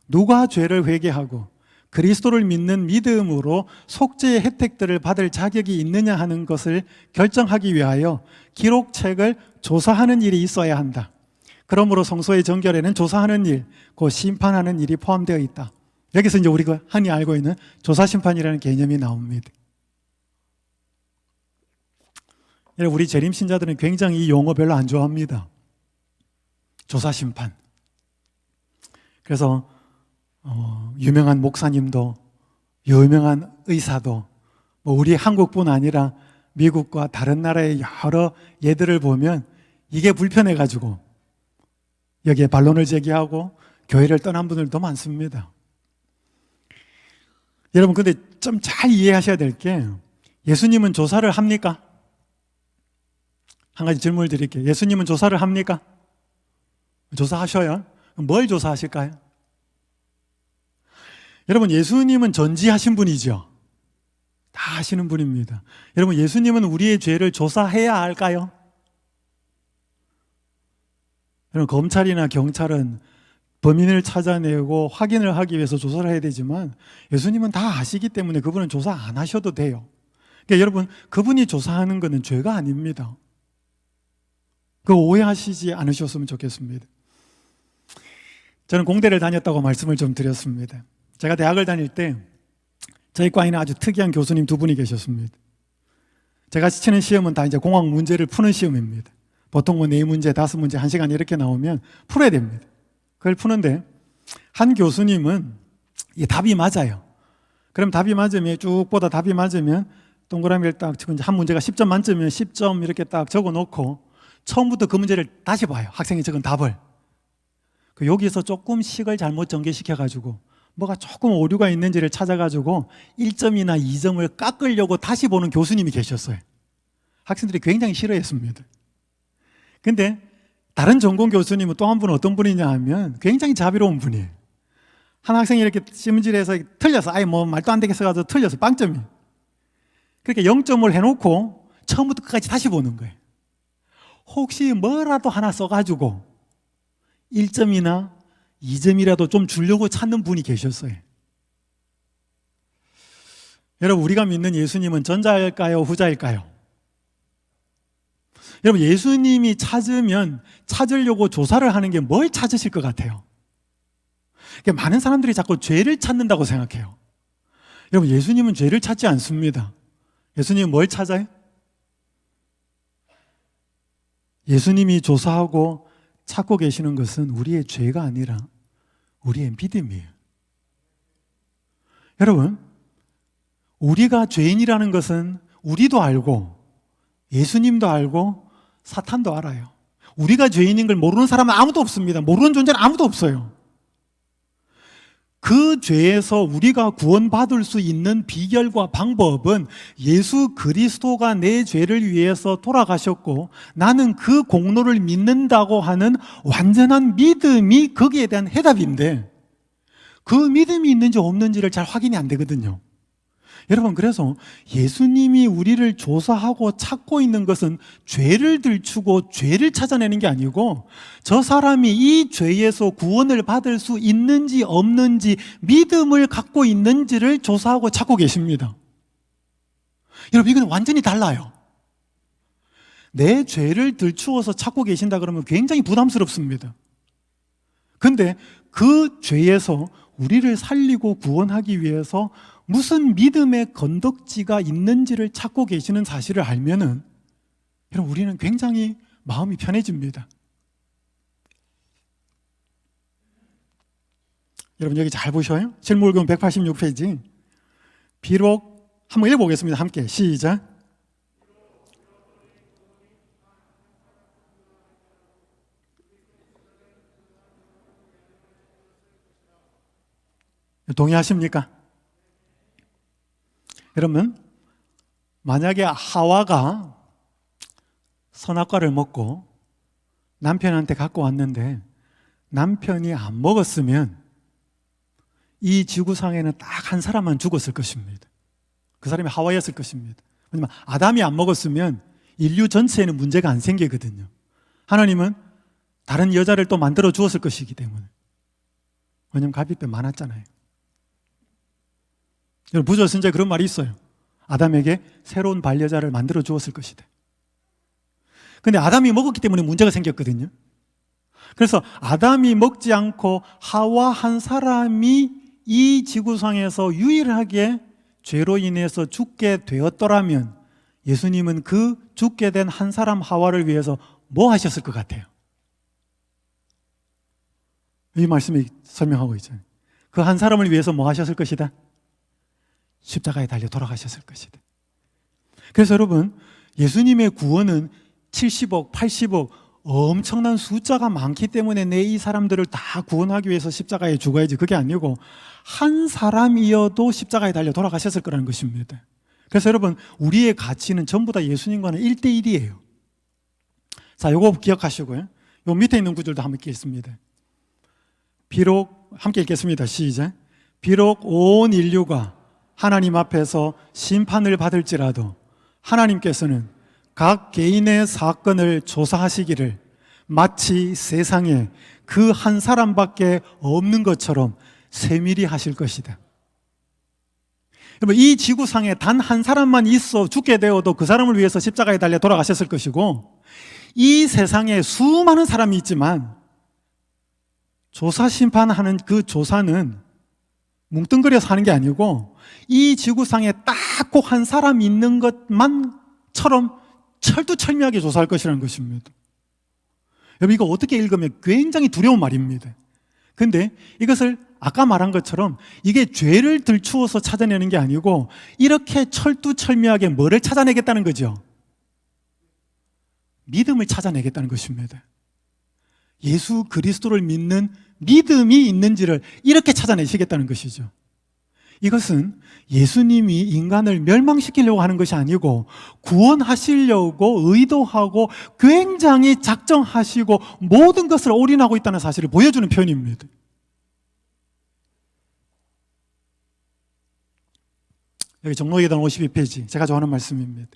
누가 죄를 회개하고 그리스도를 믿는 믿음으로 속죄의 혜택들을 받을 자격이 있느냐 하는 것을 결정하기 위하여 기록책을 조사하는 일이 있어야 한다. 그러므로 성소의 정결에는 조사하는 일, 곧 심판하는 일이 포함되어 있다. 여기서 이제 우리가 흔히 알고 있는 조사심판이라는 개념이 나옵니다. 우리 재림신자들은 굉장히 이 용어 별로 안 좋아합니다. 조사심판. 그래서 유명한 목사님도 유명한 의사도 우리 한국뿐 아니라 미국과 다른 나라의 여러 예들을 보면 이게 불편해가지고 여기에 반론을 제기하고 교회를 떠난 분들도 많습니다. 여러분, 근데 좀 잘 이해하셔야 될 게 예수님은 조사를 합니까? 한 가지 질문을 드릴게요. 예수님은 조사를 합니까? 조사하셔요. 뭘 조사하실까요? 여러분, 예수님은 전지하신 분이죠. 다 하시는 분입니다. 여러분, 예수님은 우리의 죄를 조사해야 할까요? 여러분, 검찰이나 경찰은 범인을 찾아내고 확인을 하기 위해서 조사를 해야 되지만 예수님은 다 아시기 때문에 그분은 조사 안 하셔도 돼요. 그러니까 여러분, 그분이 조사하는 것은 죄가 아닙니다. 그 오해하시지 않으셨으면 좋겠습니다. 저는 공대를 다녔다고 말씀을 좀 드렸습니다. 제가 대학을 다닐 때 저희 과에는 아주 특이한 교수님 두 분이 계셨습니다. 제가 치는 시험은 다 이제 공학 문제를 푸는 시험입니다. 보통 뭐 4문제, 5문제, 1시간 이렇게 나오면 풀어야 됩니다. 그걸 푸는데 한 교수님은 이 답이 맞아요. 그럼 답이 맞으면 쭉 보다 답이 맞으면 동그라미를 딱 치고 이제 한 문제가 10점 만점이면 10점 이렇게 딱 적어 놓고 처음부터 그 문제를 다시 봐요. 학생이 적은 답을. 여기서 조금 식을 잘못 전개시켜가지고 뭐가 조금 오류가 있는지를 찾아가지고 1점이나 2점을 깎으려고 다시 보는 교수님이 계셨어요. 학생들이 굉장히 싫어했습니다. 근데 다른 전공 교수님은 또 한 분은 어떤 분이냐 하면 굉장히 자비로운 분이에요. 한 학생이 이렇게 시험지에서 틀려서 아예 뭐 말도 안 되게 써가지고 틀려서 빵점이. 그렇게 0점을 해놓고 처음부터 끝까지 다시 보는 거예요. 혹시 뭐라도 하나 써가지고 1점이나 2점이라도 좀 주려고 찾는 분이 계셨어요. 여러분, 우리가 믿는 예수님은 전자일까요? 후자일까요? 여러분, 예수님이 찾으면 찾으려고 조사를 하는 게 뭘 찾으실 것 같아요? 그러니까 많은 사람들이 자꾸 죄를 찾는다고 생각해요. 여러분, 예수님은 죄를 찾지 않습니다. 예수님은 뭘 찾아요? 예수님이 조사하고 찾고 계시는 것은 우리의 죄가 아니라 우리의 믿음이에요. 여러분, 우리가 죄인이라는 것은 우리도 알고 예수님도 알고 사탄도 알아요. 우리가 죄인인 걸 모르는 사람은 아무도 없습니다. 모르는 존재는 아무도 없어요. 그 죄에서 우리가 구원받을 수 있는 비결과 방법은 예수 그리스도가 내 죄를 위해서 돌아가셨고 나는 그 공로를 믿는다고 하는 완전한 믿음이 거기에 대한 해답인데 그 믿음이 있는지 없는지를 잘 확인이 안 되거든요. 여러분, 그래서 예수님이 우리를 조사하고 찾고 있는 것은 죄를 들추고 죄를 찾아내는 게 아니고 저 사람이 이 죄에서 구원을 받을 수 있는지 없는지 믿음을 갖고 있는지를 조사하고 찾고 계십니다. 여러분, 이건 완전히 달라요. 내 죄를 들추어서 찾고 계신다 그러면 굉장히 부담스럽습니다. 근데 그 죄에서 우리를 살리고 구원하기 위해서 무슨 믿음의 건덕지가 있는지를 찾고 계시는 사실을 알면은 여러분, 우리는 굉장히 마음이 편해집니다. 여러분, 여기 잘 보셔요. 실물금 186페이지. 비록 한번 읽어보겠습니다. 함께 시작. 동의하십니까? 여러분, 만약에 하와가 선악과를 먹고 남편한테 갖고 왔는데 남편이 안 먹었으면 이 지구상에는 딱 한 사람만 죽었을 것입니다. 그 사람이 하와였을 것입니다. 왜냐하면 아담이 안 먹었으면 인류 전체에는 문제가 안 생기거든요. 하나님은 다른 여자를 또 만들어 주었을 것이기 때문에. 왜냐하면 갈비뼈 많았잖아요. 여러분, 부조선지에 그런 말이 있어요. 아담에게 새로운 반려자를 만들어 주었을 것이다. 근데 아담이 먹었기 때문에 문제가 생겼거든요. 그래서 아담이 먹지 않고 하와 한 사람이 이 지구상에서 유일하게 죄로 인해서 죽게 되었더라면 예수님은 그 죽게 된 한 사람 하와를 위해서 뭐 하셨을 것 같아요? 이 말씀이 설명하고 있잖아요. 그 한 사람을 위해서 뭐 하셨을 것이다? 십자가에 달려 돌아가셨을 것이다. 그래서 여러분, 예수님의 구원은 70억, 80억 엄청난 숫자가 많기 때문에 내 이 사람들을 다 구원하기 위해서 십자가에 죽어야지 그게 아니고 한 사람이어도 십자가에 달려 돌아가셨을 거라는 것입니다. 그래서 여러분, 우리의 가치는 전부 다 예수님과는 1대1이에요. 자, 요거 기억하시고요. 요 밑에 있는 구절도 한번 읽겠습니다. 비록, 함께 읽겠습니다. 시작. 비록 온 인류가 하나님 앞에서 심판을 받을지라도 하나님께서는 각 개인의 사건을 조사하시기를 마치 세상에 그 한 사람밖에 없는 것처럼 세밀히 하실 것이다. 여러분, 이 지구상에 단 한 사람만 있어 죽게 되어도 그 사람을 위해서 십자가에 달려 돌아가셨을 것이고, 이 세상에 수많은 사람이 있지만 조사 심판하는 그 조사는 뭉뚱그려서 하는 게 아니고 이 지구상에 딱 꼭 한 사람 있는 것만처럼 철두철미하게 조사할 것이라는 것입니다. 여러분, 이거 어떻게 읽으면 굉장히 두려운 말입니다. 근데 이것을 아까 말한 것처럼 이게 죄를 들추어서 찾아내는 게 아니고 이렇게 철두철미하게 뭐를 찾아내겠다는 거죠? 믿음을 찾아내겠다는 것입니다. 예수 그리스도를 믿는 믿음이 있는지를 이렇게 찾아내시겠다는 것이죠. 이것은 예수님이 인간을 멸망시키려고 하는 것이 아니고 구원하시려고 의도하고 굉장히 작정하시고 모든 것을 올인하고 있다는 사실을 보여주는 표현입니다. 여기 종로계단 52페이지, 제가 좋아하는 말씀입니다.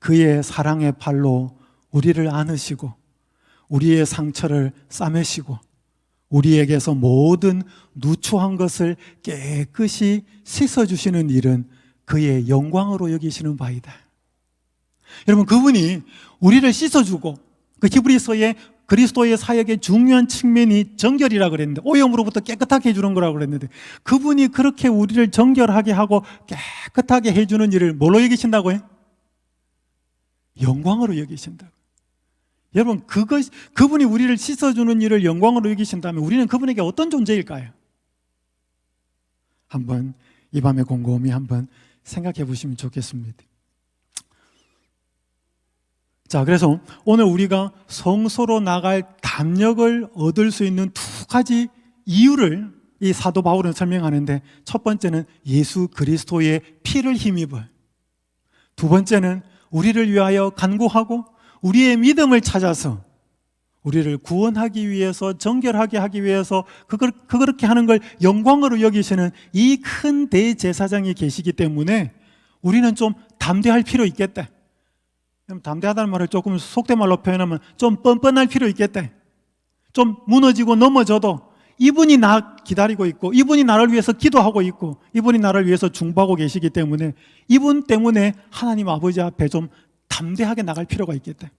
그의 사랑의 팔로 우리를 안으시고 우리의 상처를 싸매시고 우리에게서 모든 누추한 것을 깨끗이 씻어주시는 일은 그의 영광으로 여기시는 바이다. 여러분, 그분이 우리를 씻어주고, 그 히브리서의 그리스도의 사역의 중요한 측면이 정결이라고 그랬는데, 오염으로부터 깨끗하게 해주는 거라고 그랬는데, 그분이 그렇게 우리를 정결하게 하고 깨끗하게 해주는 일을 뭘로 여기신다고요? 영광으로 여기신다고. 여러분, 그분이 우리를 씻어주는 일을 영광으로 여기신다면 우리는 그분에게 어떤 존재일까요? 한번 이 밤에 곰곰이 한번 생각해 보시면 좋겠습니다. 자, 그래서 오늘 우리가 성소로 나갈 담력을 얻을 수 있는 두 가지 이유를 이 사도 바울은 설명하는데, 첫 번째는 예수 그리스도의 피를 힘입어, 두 번째는 우리를 위하여 간구하고 우리의 믿음을 찾아서 우리를 구원하기 위해서, 정결하게 하기 위해서 그렇게 하는 걸 영광으로 여기시는 이 큰 대제사장이 계시기 때문에 우리는 좀 담대할 필요 있겠다. 담대하다는 말을 조금 속된 말로 표현하면 좀 뻔뻔할 필요 있겠다. 좀 무너지고 넘어져도 이분이 나 기다리고 있고, 이분이 나를 위해서 기도하고 있고, 이분이 나를 위해서 중보하고 계시기 때문에 이분 때문에 하나님 아버지 앞에 좀 담대하게 나갈 필요가 있겠다.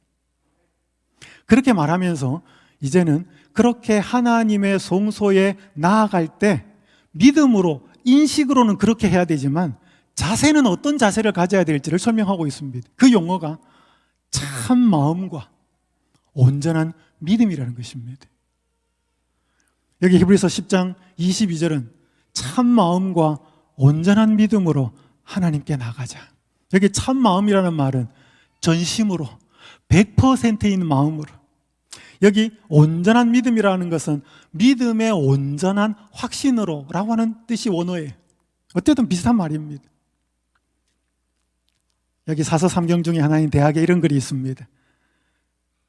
그렇게 말하면서 이제는 그렇게 하나님의 성소에 나아갈 때 믿음으로, 인식으로는 그렇게 해야 되지만 자세는 어떤 자세를 가져야 될지를 설명하고 있습니다. 그 용어가 참 마음과 온전한 믿음이라는 것입니다. 여기 히브리서 10장 22절은 참 마음과 온전한 믿음으로 하나님께 나가자. 여기 참 마음이라는 말은 전심으로 100%인 마음으로, 여기 온전한 믿음이라는 것은 믿음의 온전한 확신으로 라고 하는 뜻이 원어예요. 어쨌든 비슷한 말입니다. 여기 사서 3경 중에 하나인 대학에 이런 글이 있습니다.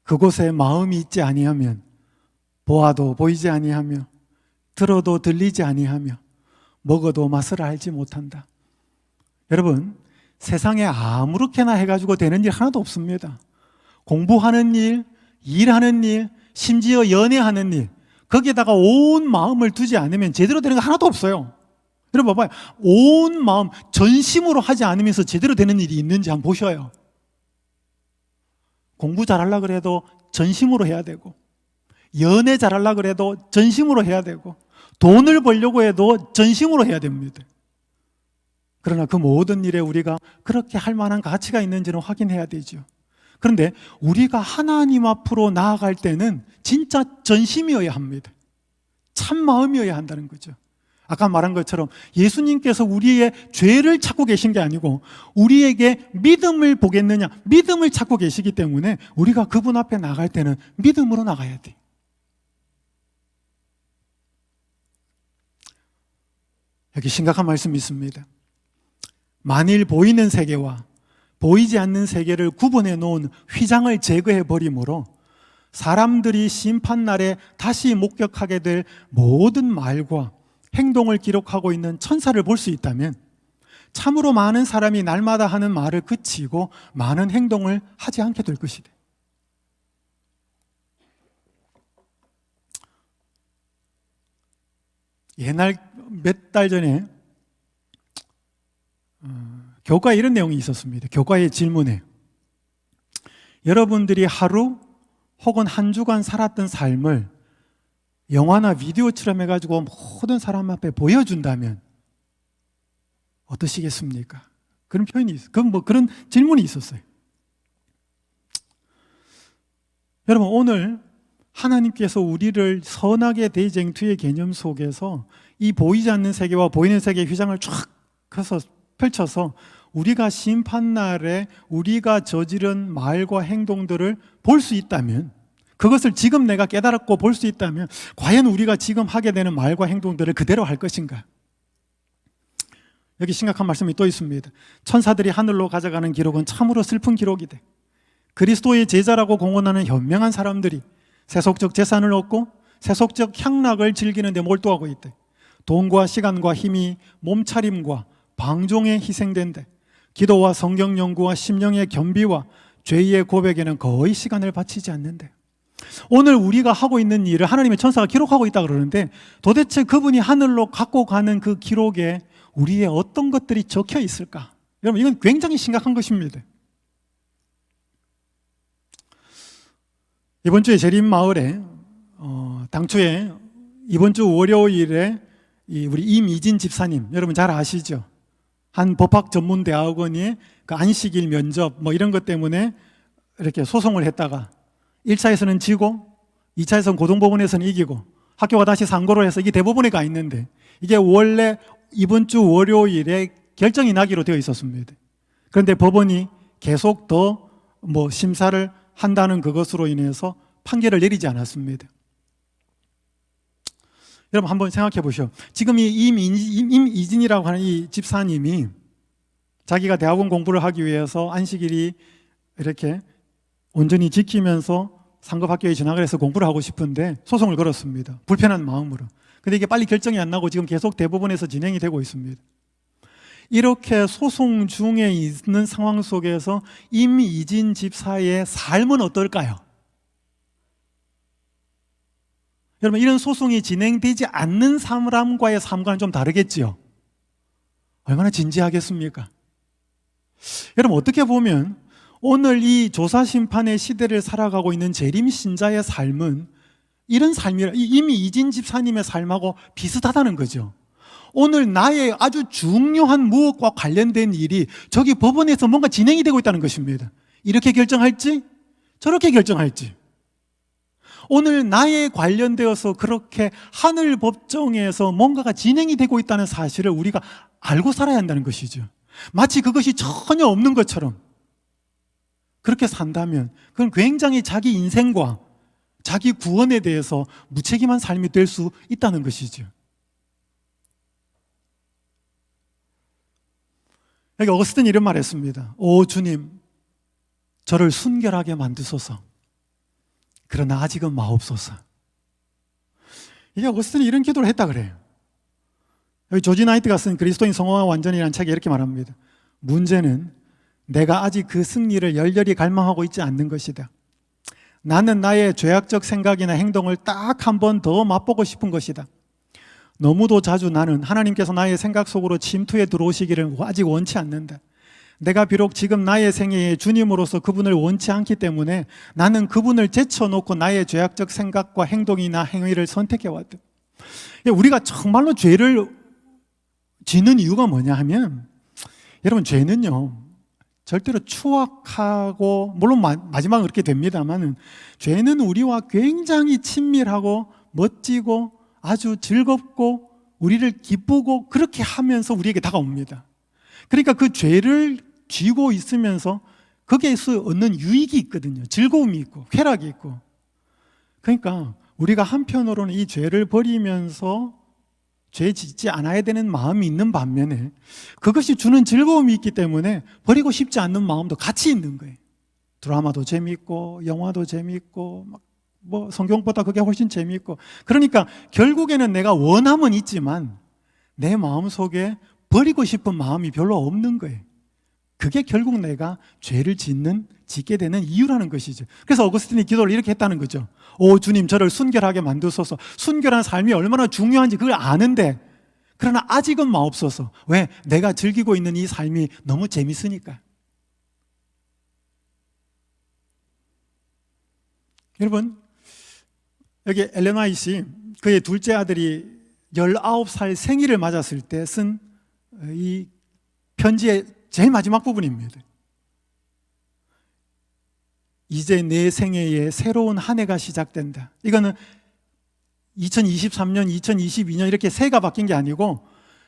그곳에 마음이 있지 아니하면 보아도 보이지 아니하며 들어도 들리지 아니하며 먹어도 맛을 알지 못한다. 여러분, 세상에 아무렇게나 해가지고 되는 일 하나도 없습니다. 공부하는 일, 일하는 일, 심지어 연애하는 일, 거기에다가 온 마음을 두지 않으면 제대로 되는 거 하나도 없어요. 여러분 봐봐요. 온 마음, 전심으로 하지 않으면서 제대로 되는 일이 있는지 한번 보셔요. 공부 잘하려고 그래도 전심으로 해야 되고, 연애 잘하려고 그래도 전심으로 해야 되고, 돈을 벌려고 해도 전심으로 해야 됩니다. 그러나 그 모든 일에 우리가 그렇게 할 만한 가치가 있는지는 확인해야 되죠. 그런데 우리가 하나님 앞으로 나아갈 때는 진짜 전심이어야 합니다. 참 마음이어야 한다는 거죠. 아까 말한 것처럼 예수님께서 우리의 죄를 찾고 계신 게 아니고 우리에게 믿음을 보겠느냐, 믿음을 찾고 계시기 때문에 우리가 그분 앞에 나갈 때는 믿음으로 나가야 돼. 여기 심각한 말씀이 있습니다. 만일 보이는 세계와 보이지 않는 세계를 구분해 놓은 휘장을 제거해 버림으로 사람들이 심판날에 다시 목격하게 될 모든 말과 행동을 기록하고 있는 천사를 볼 수 있다면 참으로 많은 사람이 날마다 하는 말을 그치고 많은 행동을 하지 않게 될 것이다. 옛날 몇 달 전에 교과에 이런 내용이 있었습니다. 교과의 질문에 여러분들이 하루 혹은 한 주간 살았던 삶을 영화나 비디오처럼 해가지고 모든 사람 앞에 보여준다면 어떠시겠습니까? 그런 표현이 있어요. 그런 질문이 있었어요. 여러분, 오늘 하나님께서 우리를 선악의 대쟁투의 개념 속에서 이 보이지 않는 세계와 보이는 세계의 휘장을 쫙 펼쳐서 우리가 심판날에 우리가 저지른 말과 행동들을 볼 수 있다면, 그것을 지금 내가 깨달았고 볼 수 있다면 과연 우리가 지금 하게 되는 말과 행동들을 그대로 할 것인가? 여기 심각한 말씀이 또 있습니다. 천사들이 하늘로 가져가는 기록은 참으로 슬픈 기록이다. 그리스도의 제자라고 공언하는 현명한 사람들이 세속적 재산을 얻고 세속적 향락을 즐기는 데 몰두하고 있대. 돈과 시간과 힘이 몸차림과 방종에 희생된대. 기도와 성경 연구와 심령의 겸비와 죄의 고백에는 거의 시간을 바치지 않는데, 오늘 우리가 하고 있는 일을 하나님의 천사가 기록하고 있다 그러는데 도대체 그분이 하늘로 갖고 가는 그 기록에 우리의 어떤 것들이 적혀 있을까? 여러분, 이건 굉장히 심각한 것입니다. 이번 주에 재림마을에 당초에 이번 주 월요일에 우리 임이진 집사님, 여러분 잘 아시죠? 한 법학 전문 대학원이 그 안식일 면접 이런 것 때문에 이렇게 소송을 했다가 1차에서는 지고 2차에서는 고등법원에서는 이기고 학교가 다시 상고를 해서 이게 대법원에 가 있는데, 이게 원래 이번 주 월요일에 결정이 나기로 되어 있었습니다. 그런데 법원이 계속 더 심사를 한다는 그것으로 인해서 판결을 내리지 않았습니다. 여러분, 한번 생각해 보시오. 지금 이 임이진이라고 하는 이 집사님이 자기가 대학원 공부를 하기 위해서 안식일이 이렇게 온전히 지키면서 상급학교에 진학을 해서 공부를 하고 싶은데 소송을 걸었습니다. 불편한 마음으로. 근데 이게 빨리 결정이 안 나고 지금 계속 대법원에서 진행이 되고 있습니다. 이렇게 소송 중에 있는 상황 속에서 임이진 집사의 삶은 어떨까요? 여러분, 이런 소송이 진행되지 않는 사람과의 삶과는 좀 다르겠지요? 얼마나 진지하겠습니까? 여러분, 어떻게 보면 오늘 이 조사심판의 시대를 살아가고 있는 재림신자의 삶은 이런 삶이라, 이미 이진 집사님의 삶하고 비슷하다는 거죠. 오늘 나의 아주 중요한 무엇과 관련된 일이 저기 법원에서 뭔가 진행이 되고 있다는 것입니다. 이렇게 결정할지 저렇게 결정할지, 오늘 나에 관련되어서 그렇게 하늘 법정에서 뭔가가 진행이 되고 있다는 사실을 우리가 알고 살아야 한다는 것이죠. 마치 그것이 전혀 없는 것처럼 그렇게 산다면 그건 굉장히 자기 인생과 자기 구원에 대해서 무책임한 삶이 될 수 있다는 것이죠. 여기 어거스틴이 이런 말 했습니다. 오 주님, 저를 순결하게 만드소서. 그러나 아직은 마옵소서. 이게 어거스틴이 이런 기도를 했다 그래요. 여기 조지 나이트가 쓴 그리스도인 성화와 완전이라는 책에 이렇게 말합니다. 문제는 내가 아직 그 승리를 열렬히 갈망하고 있지 않는 것이다. 나는 나의 죄악적 생각이나 행동을 딱 한 번 더 맛보고 싶은 것이다. 너무도 자주 나는 하나님께서 나의 생각 속으로 침투해 들어오시기를 아직 원치 않는다. 내가 비록 지금 나의 생애에 주님으로서 그분을 원치 않기 때문에 나는 그분을 제쳐놓고 나의 죄악적 생각과 행동이나 행위를 선택해왔다. 우리가 정말로 죄를 짓는 이유가 뭐냐 하면, 여러분, 죄는요 절대로 추악하고, 물론 마지막은 그렇게 됩니다만, 죄는 우리와 굉장히 친밀하고 멋지고 아주 즐겁고 우리를 기쁘고 그렇게 하면서 우리에게 다가옵니다. 그러니까 그 죄를 쥐고 있으면서 거기에서 얻는 유익이 있거든요. 즐거움이 있고 쾌락이 있고. 그러니까 우리가 한편으로는 이 죄를 버리면서 죄 짓지 않아야 되는 마음이 있는 반면에 그것이 주는 즐거움이 있기 때문에 버리고 싶지 않는 마음도 같이 있는 거예요. 드라마도 재미있고 영화도 재미있고 뭐 성경보다 그게 훨씬 재미있고, 그러니까 결국에는 내가 원함은 있지만 내 마음속에 버리고 싶은 마음이 별로 없는 거예요. 그게 결국 내가 죄를 짓게 되는 이유라는 것이죠. 그래서 어거스틴이 기도를 이렇게 했다는 거죠. 오 주님, 저를 순결하게 만드소서. 순결한 삶이 얼마나 중요한지 그걸 아는데, 그러나 아직은 마옵소서. 왜? 내가 즐기고 있는 이 삶이 너무 재밌으니까. 여러분, 여기 엘렌 화이트, 그의 둘째 아들이 19살 생일을 맞았을 때 쓴 이 편지의 제일 마지막 부분입니다. 이제 내 생애에 새로운 한 해가 시작된다. 이거는 2023년, 2022년 이렇게 새해가 바뀐 게 아니고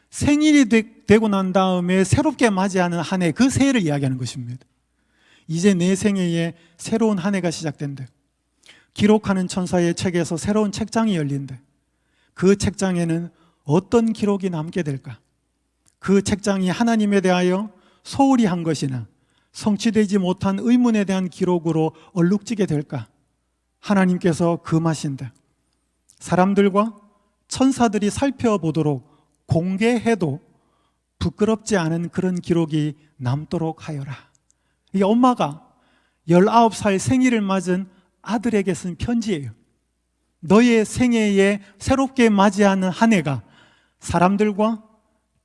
생일이 되고 난 다음에 새롭게 맞이하는 한 해, 그 새해를 이야기하는 것입니다. 이제 내 생애에 새로운 한 해가 시작된다. 기록하는 천사의 책에서 새로운 책장이 열린다. 그 책장에는 어떤 기록이 남게 될까? 그 책장이 하나님에 대하여 소홀히 한 것이나 성취되지 못한 의문에 대한 기록으로 얼룩지게 될까? 하나님께서 금하신다. 사람들과 천사들이 살펴보도록 공개해도 부끄럽지 않은 그런 기록이 남도록 하여라. 이게 엄마가 19살 생일을 맞은 아들에게 쓴 편지예요. 너의 생애에 새롭게 맞이하는 한 해가 사람들과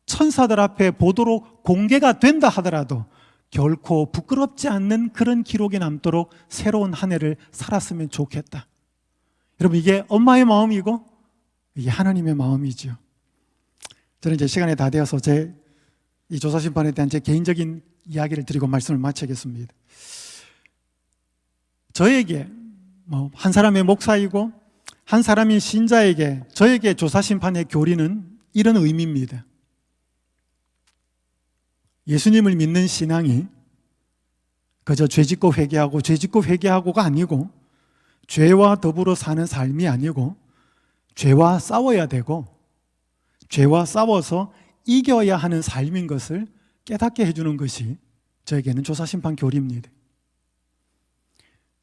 천사들 앞에 보도록 공개가 된다 하더라도 결코 부끄럽지 않는 그런 기록이 남도록 새로운 한 해를 살았으면 좋겠다. 여러분, 이게 엄마의 마음이고 이게 하나님의 마음이죠. 저는 이제 시간이 다 되어서 이 조사심판에 대한 제 개인적인 이야기를 드리고 말씀을 마치겠습니다. 저에게 한 사람의 목사이고 한 사람이 신자에게, 저에게 조사심판의 교리는 이런 의미입니다. 예수님을 믿는 신앙이 그저 죄짓고 회개하고가 아니고, 죄와 더불어 사는 삶이 아니고, 죄와 싸워야 되고 죄와 싸워서 이겨야 하는 삶인 것을 깨닫게 해주는 것이 저에게는 조사심판 교리입니다.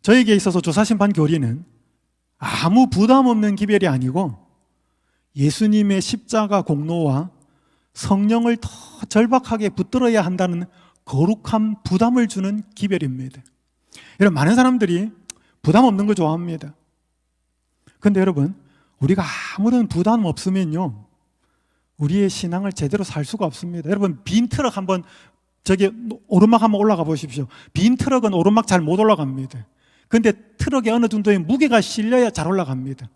저에게 있어서 조사심판 교리는 아무 부담 없는 기별이 아니고 예수님의 십자가 공로와 성령을 더 절박하게 붙들어야 한다는 거룩한 부담을 주는 기별입니다. 여러분, 많은 사람들이 부담 없는 걸 좋아합니다. 그런데 여러분, 우리가 아무런 부담 없으면요, 우리의 신앙을 제대로 살 수가 없습니다. 여러분, 빈 트럭 한번 오르막 한번 올라가 보십시오. 빈 트럭은 오르막 잘 못 올라갑니다. 그런데 트럭에 어느 정도의 무게가 실려야 잘 올라갑니다.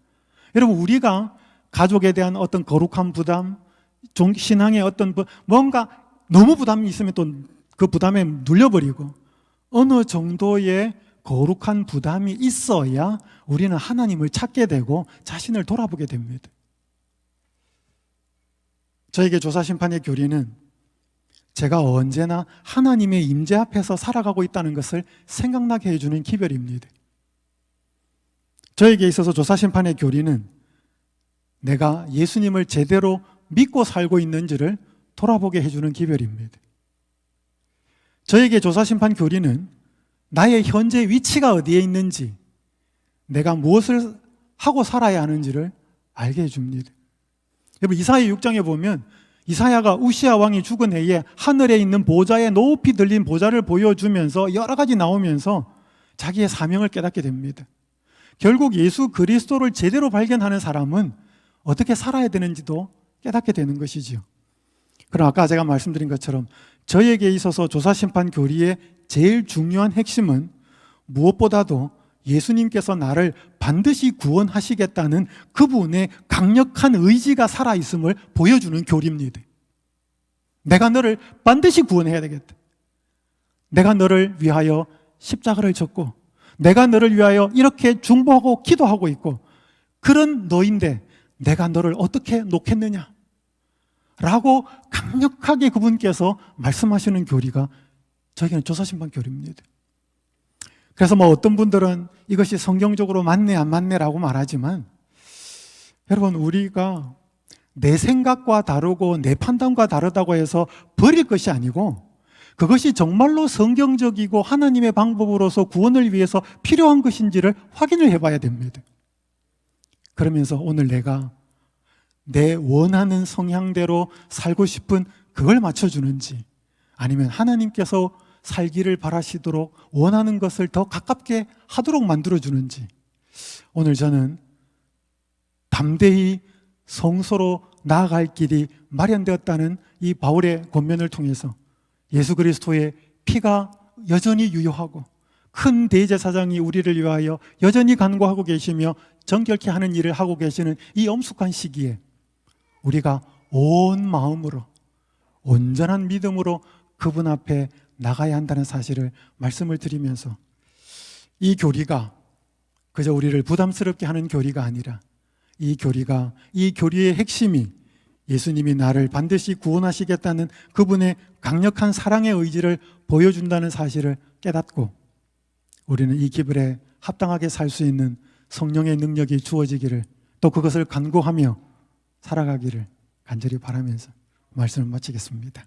여러분, 우리가 가족에 대한 어떤 거룩한 부담, 신앙의 어떤 뭔가 너무 부담이 있으면 또 그 부담에 눌려버리고, 어느 정도의 거룩한 부담이 있어야 우리는 하나님을 찾게 되고 자신을 돌아보게 됩니다. 저에게 조사심판의 교리는 제가 언제나 하나님의 임재 앞에서 살아가고 있다는 것을 생각나게 해주는 기별입니다. 저에게 있어서 조사심판의 교리는 내가 예수님을 제대로 믿고 살고 있는지를 돌아보게 해주는 기별입니다. 저에게 조사심판 교리는 나의 현재 위치가 어디에 있는지, 내가 무엇을 하고 살아야 하는지를 알게 해줍니다. 여러분, 이사야 6장에 보면 이사야가 우시야 왕이 죽은 해에 하늘에 있는 보좌에 높이 들린 보좌를 보여주면서 여러 가지 나오면서 자기의 사명을 깨닫게 됩니다. 결국 예수 그리스도를 제대로 발견하는 사람은 어떻게 살아야 되는지도 깨닫게 되는 것이지요. 그럼 아까 제가 말씀드린 것처럼 저에게 있어서 조사심판 교리의 제일 중요한 핵심은 무엇보다도 예수님께서 나를 반드시 구원하시겠다는 그분의 강력한 의지가 살아있음을 보여주는 교리입니다. 내가 너를 반드시 구원해야 되겠다. 내가 너를 위하여 십자가를 졌고, 내가 너를 위하여 이렇게 중보하고 기도하고 있고, 그런 너인데 내가 너를 어떻게 놓겠느냐 라고 강력하게 그분께서 말씀하시는 교리가 저에게는 조사심판 교리입니다. 그래서 어떤 분들은 이것이 성경적으로 맞네 안 맞네라고 말하지만, 여러분, 우리가 내 생각과 다르고 내 판단과 다르다고 해서 버릴 것이 아니고 그것이 정말로 성경적이고 하나님의 방법으로서 구원을 위해서 필요한 것인지를 확인을 해봐야 됩니다. 그러면서 오늘 내가 내 원하는 성향대로 살고 싶은 그걸 맞춰주는지, 아니면 하나님께서 살기를 바라시도록 원하는 것을 더 가깝게 하도록 만들어주는지, 오늘 저는 담대히 성소로 나아갈 길이 마련되었다는 이 바울의 권면을 통해서 예수 그리스도의 피가 여전히 유효하고 큰 대제사장이 우리를 위하여 여전히 간구하고 계시며 정결케 하는 일을 하고 계시는 이 엄숙한 시기에 우리가 온 마음으로 온전한 믿음으로 그분 앞에 나가야 한다는 사실을 말씀을 드리면서, 이 교리가 그저 우리를 부담스럽게 하는 교리가 아니라 이 교리의 핵심이 예수님이 나를 반드시 구원하시겠다는 그분의 강력한 사랑의 의지를 보여준다는 사실을 깨닫고 우리는 이 기별에 합당하게 살 수 있는 성령의 능력이 주어지기를, 또 그것을 간구하며 살아가기를 간절히 바라면서 말씀을 마치겠습니다.